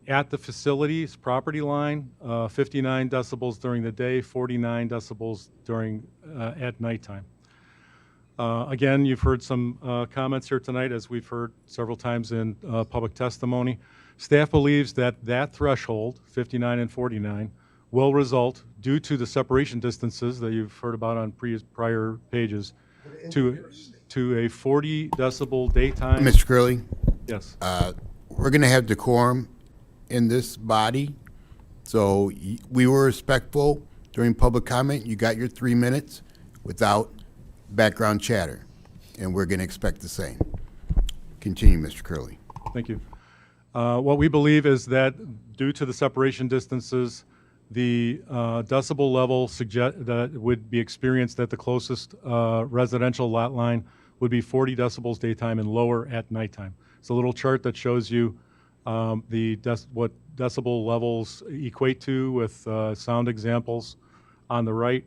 at the facility's property line, 59 decibels during the day, 49 decibels at nighttime. Again, you've heard some comments here tonight, as we've heard several times in public testimony. Staff believes that that threshold, 59 and 49, will result, due to the separation distances that you've heard about on prior pages, to a 40 decibel daytime. Mr. Curley? Yes. We're going to have decorum in this body, so we were respectful during public comment. You got your 3 minutes without background chatter, and we're going to expect the same. Continue, Mr. Curley. Thank you. What we believe is that due to the separation distances, the decibel level that would be experienced at the closest residential lot line would be 40 decibels daytime and lower at nighttime. It's a little chart that shows you what decibel levels equate to with sound examples on the right.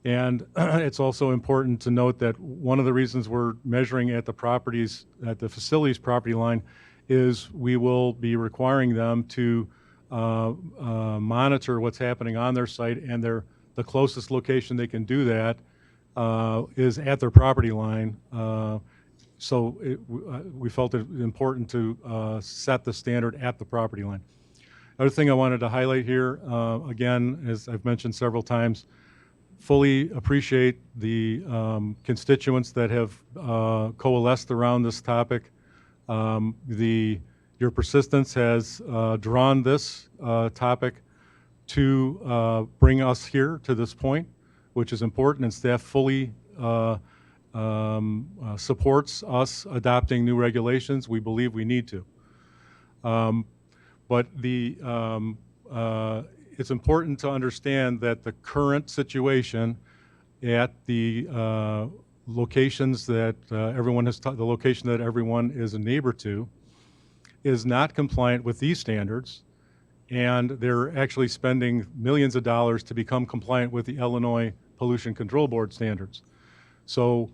And it's also important to note that one of the reasons we're measuring at the facility's property line is we will be requiring them to monitor what's happening on their site, and the closest location they can do that is at their property line. So we felt it important to set the standard at the property line. Other thing I wanted to highlight here, again, as I've mentioned several times, fully appreciate the constituents that have coalesced around this topic. Your persistence has drawn this topic to bring us here to this point, which is important, and staff fully supports us adopting new regulations. We believe we need to. But it's important to understand that the current situation at the locations that the location that everyone is a neighbor to is not compliant with these standards, and they're actually spending millions of dollars to become compliant with the Illinois Pollution Control Board standards. So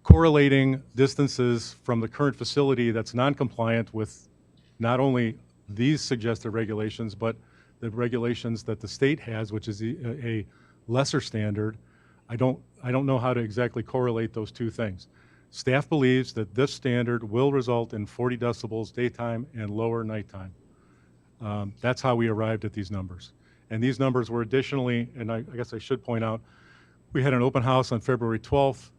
correlating distances from the current facility that's non-compliant with not only these suggested regulations, but the regulations that the state has, which is a lesser standard, I don't know how to exactly correlate those two things. Staff believes that this standard will result in 40 decibels daytime and lower nighttime. That's how we arrived at these numbers. And these numbers were additionally, and I guess I should point out, we had an open house on February 12th.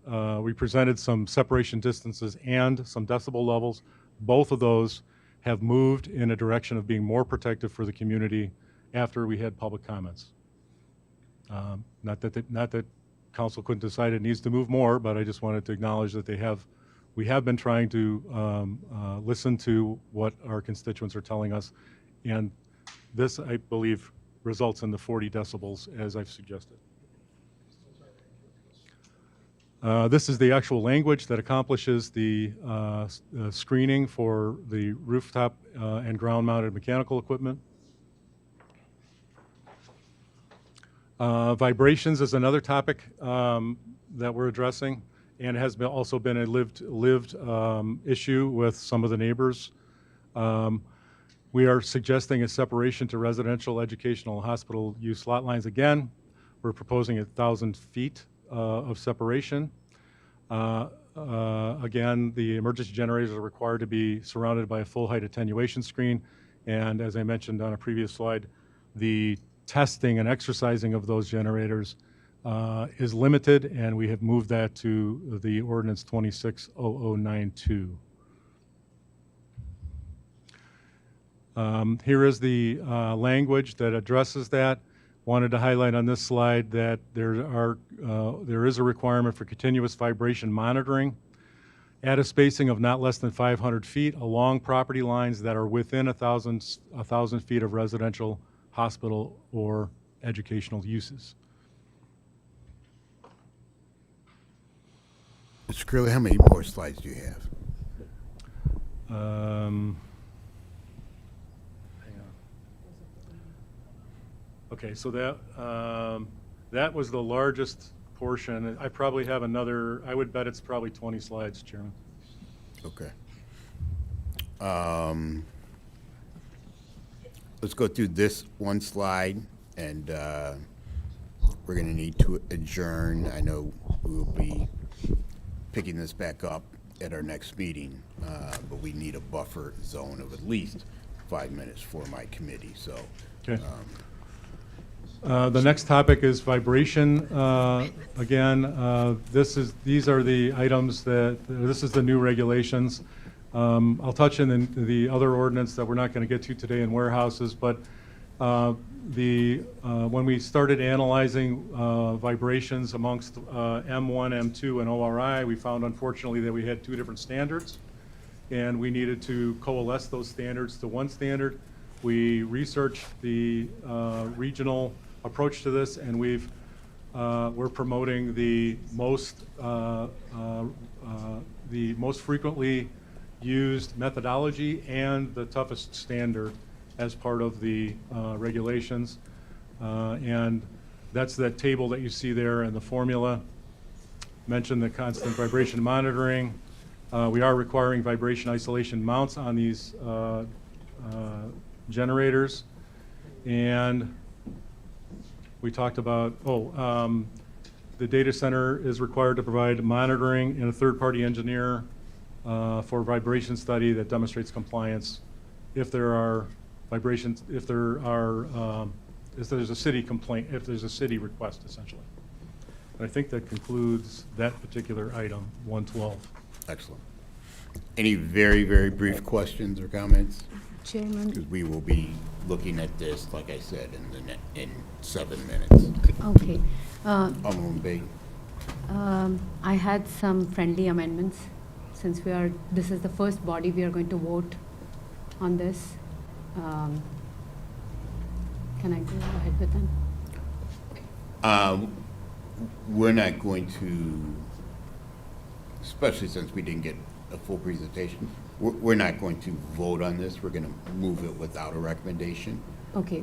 We presented some separation distances and some decibel levels. Both of those have moved in a direction of being more protective for the community after we had public comments. Not that council couldn't decide it needs to move more, but I just wanted to acknowledge that we have been trying to listen to what our constituents are telling us, and this, I believe, results in the 40 decibels as I've suggested. This is the actual language that accomplishes the screening for the rooftop and ground-mounted mechanical equipment. Vibrations is another topic that we're addressing, and has also been a lived issue with some of the neighbors. We are suggesting a separation to residential, educational, hospital use lot lines again. We're proposing 1,000 feet of separation. Again, the emergency generators are required to be surrounded by a full height attenuation screen, and as I mentioned on a previous slide, the testing and exercising of those generators is limited, and we have moved that to the ordinance 260092. Here is the language that addresses that. Wanted to highlight on this slide that there is a requirement for continuous vibration monitoring at a spacing of not less than 500 feet along property lines that are within 1,000 feet of residential, hospital, or educational uses. Mr. Curley, how many more slides do you have? Okay, so that That was the largest portion. I probably have another, I would bet it's probably 20 slides, Chairman. Okay. Let's go through this one slide, and we're going to need to adjourn. I know we will be picking this back up at our next meeting, but we need a buffer zone of at least 5 minutes for my committee, so. Okay. The next topic is vibration. Again, these are the items this is the new regulations. I'll touch in the other ordinance that we're not going to get to today in warehouses, but when we started analyzing vibrations amongst M1, M2, and ORI, we found unfortunately that we had two different standards, and we needed to coalesce those standards to one standard. We researched the regional approach to this, and we're promoting the most frequently used methodology and the toughest standard as part of the regulations. And that's that table that you see there in the formula. Mentioned the constant vibration monitoring. We are requiring vibration isolation mounts on these generators. And we talked about, the data center is required to provide monitoring and a third-party engineer for vibration study that demonstrates compliance if there are vibrations, if there's a city complaint, if there's a city request, essentially. And I think that concludes that particular item, 112. Excellent. Any very, very brief questions or comments? Chairman. Because we will be looking at this, like I said, in 7 minutes. Okay. Alderman Bay. I had some friendly amendments since this is the first body we are going to vote on this. Can I go ahead with them? We're not going to, especially since we didn't get a full presentation, we're not going to vote on this. We're going to move it without a recommendation. Okay.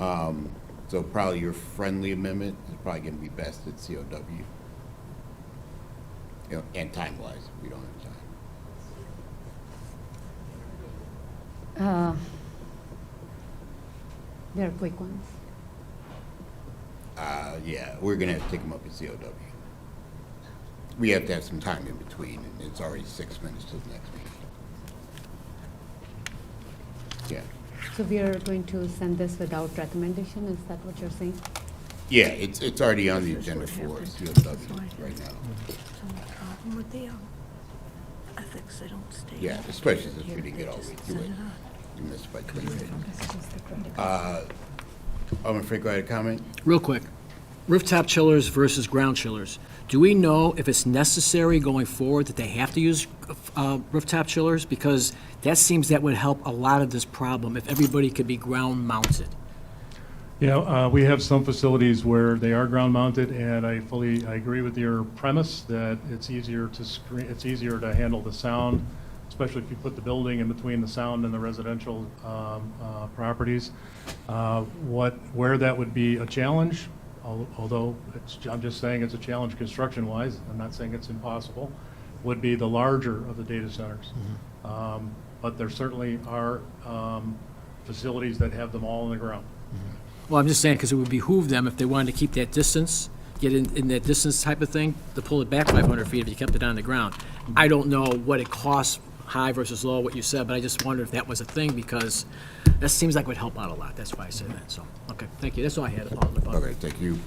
So probably your friendly amendment is probably going to be best at COW. And time-wise, we don't have time. They're quick ones. Yeah, we're going to have to take them up at COW. We have to have some time in between, and it's already 6 minutes to the next meeting. Yeah. So we are going to send this without recommendation, is that what you're saying? Yeah, it's already on the agenda for COW right now. Problem with the ethics, they don't stay. Yeah, especially since we didn't get all the way through it. You missed by 20 minutes. Alderman Franco had a comment? Real quick, rooftop chillers versus ground chillers. Do we know if it's necessary going forward that they have to use rooftop chillers? Because that seems that would help a lot of this problem if everybody could be ground mounted. Yeah, we have some facilities where they are ground mounted, and I agree with your premise that it's easier to handle the sound, especially if you put the building in between the sound and the residential properties. Where that would be a challenge, although I'm just saying it's a challenge construction-wise, I'm not saying it's impossible, would be the larger of the data centers. Mm-hmm. But there certainly are facilities that have them all in the ground. Mm-hmm. Well, I'm just saying, because it would behoove them if they wanted to keep that distance, get in that distance type of thing, to pull it back 500 feet if you kept it on the ground. I don't know what it costs, high versus low, what you said, but I just wondered if that was a thing, because that seems like it would help out a lot. That's why I said that, so, okay, thank you. That's all I had. Okay, thank you.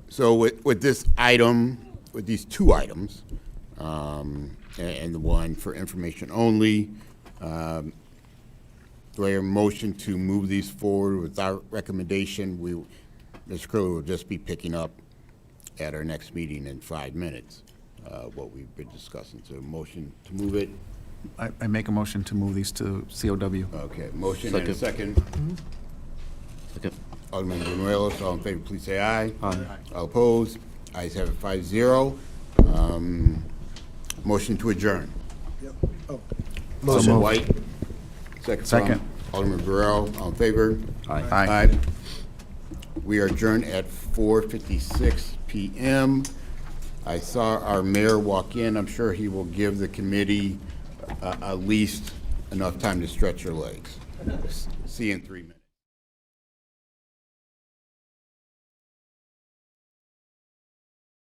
So with this item, with these two items, and the one for information only, do I hear a motion to move these forward without recommendation? Mr. Curley will just be picking up at our next meeting in 5 minutes, what we've been discussing. So motion to move it. I make a motion to move these to COW. Okay, motion and a second. Second. Alderman Benuelos, all in favor, please say aye. Aye. All opposed? Ayes have it 5-0. Motion to adjourn. Alderman White. Second. Second. Alderman Burrell, all in favor? Aye. Aye. We are adjourned at 4:56 p.m. I saw our mayor walk in. I'm sure he will give the committee at least enough time to stretch your legs. See you in 3 minutes.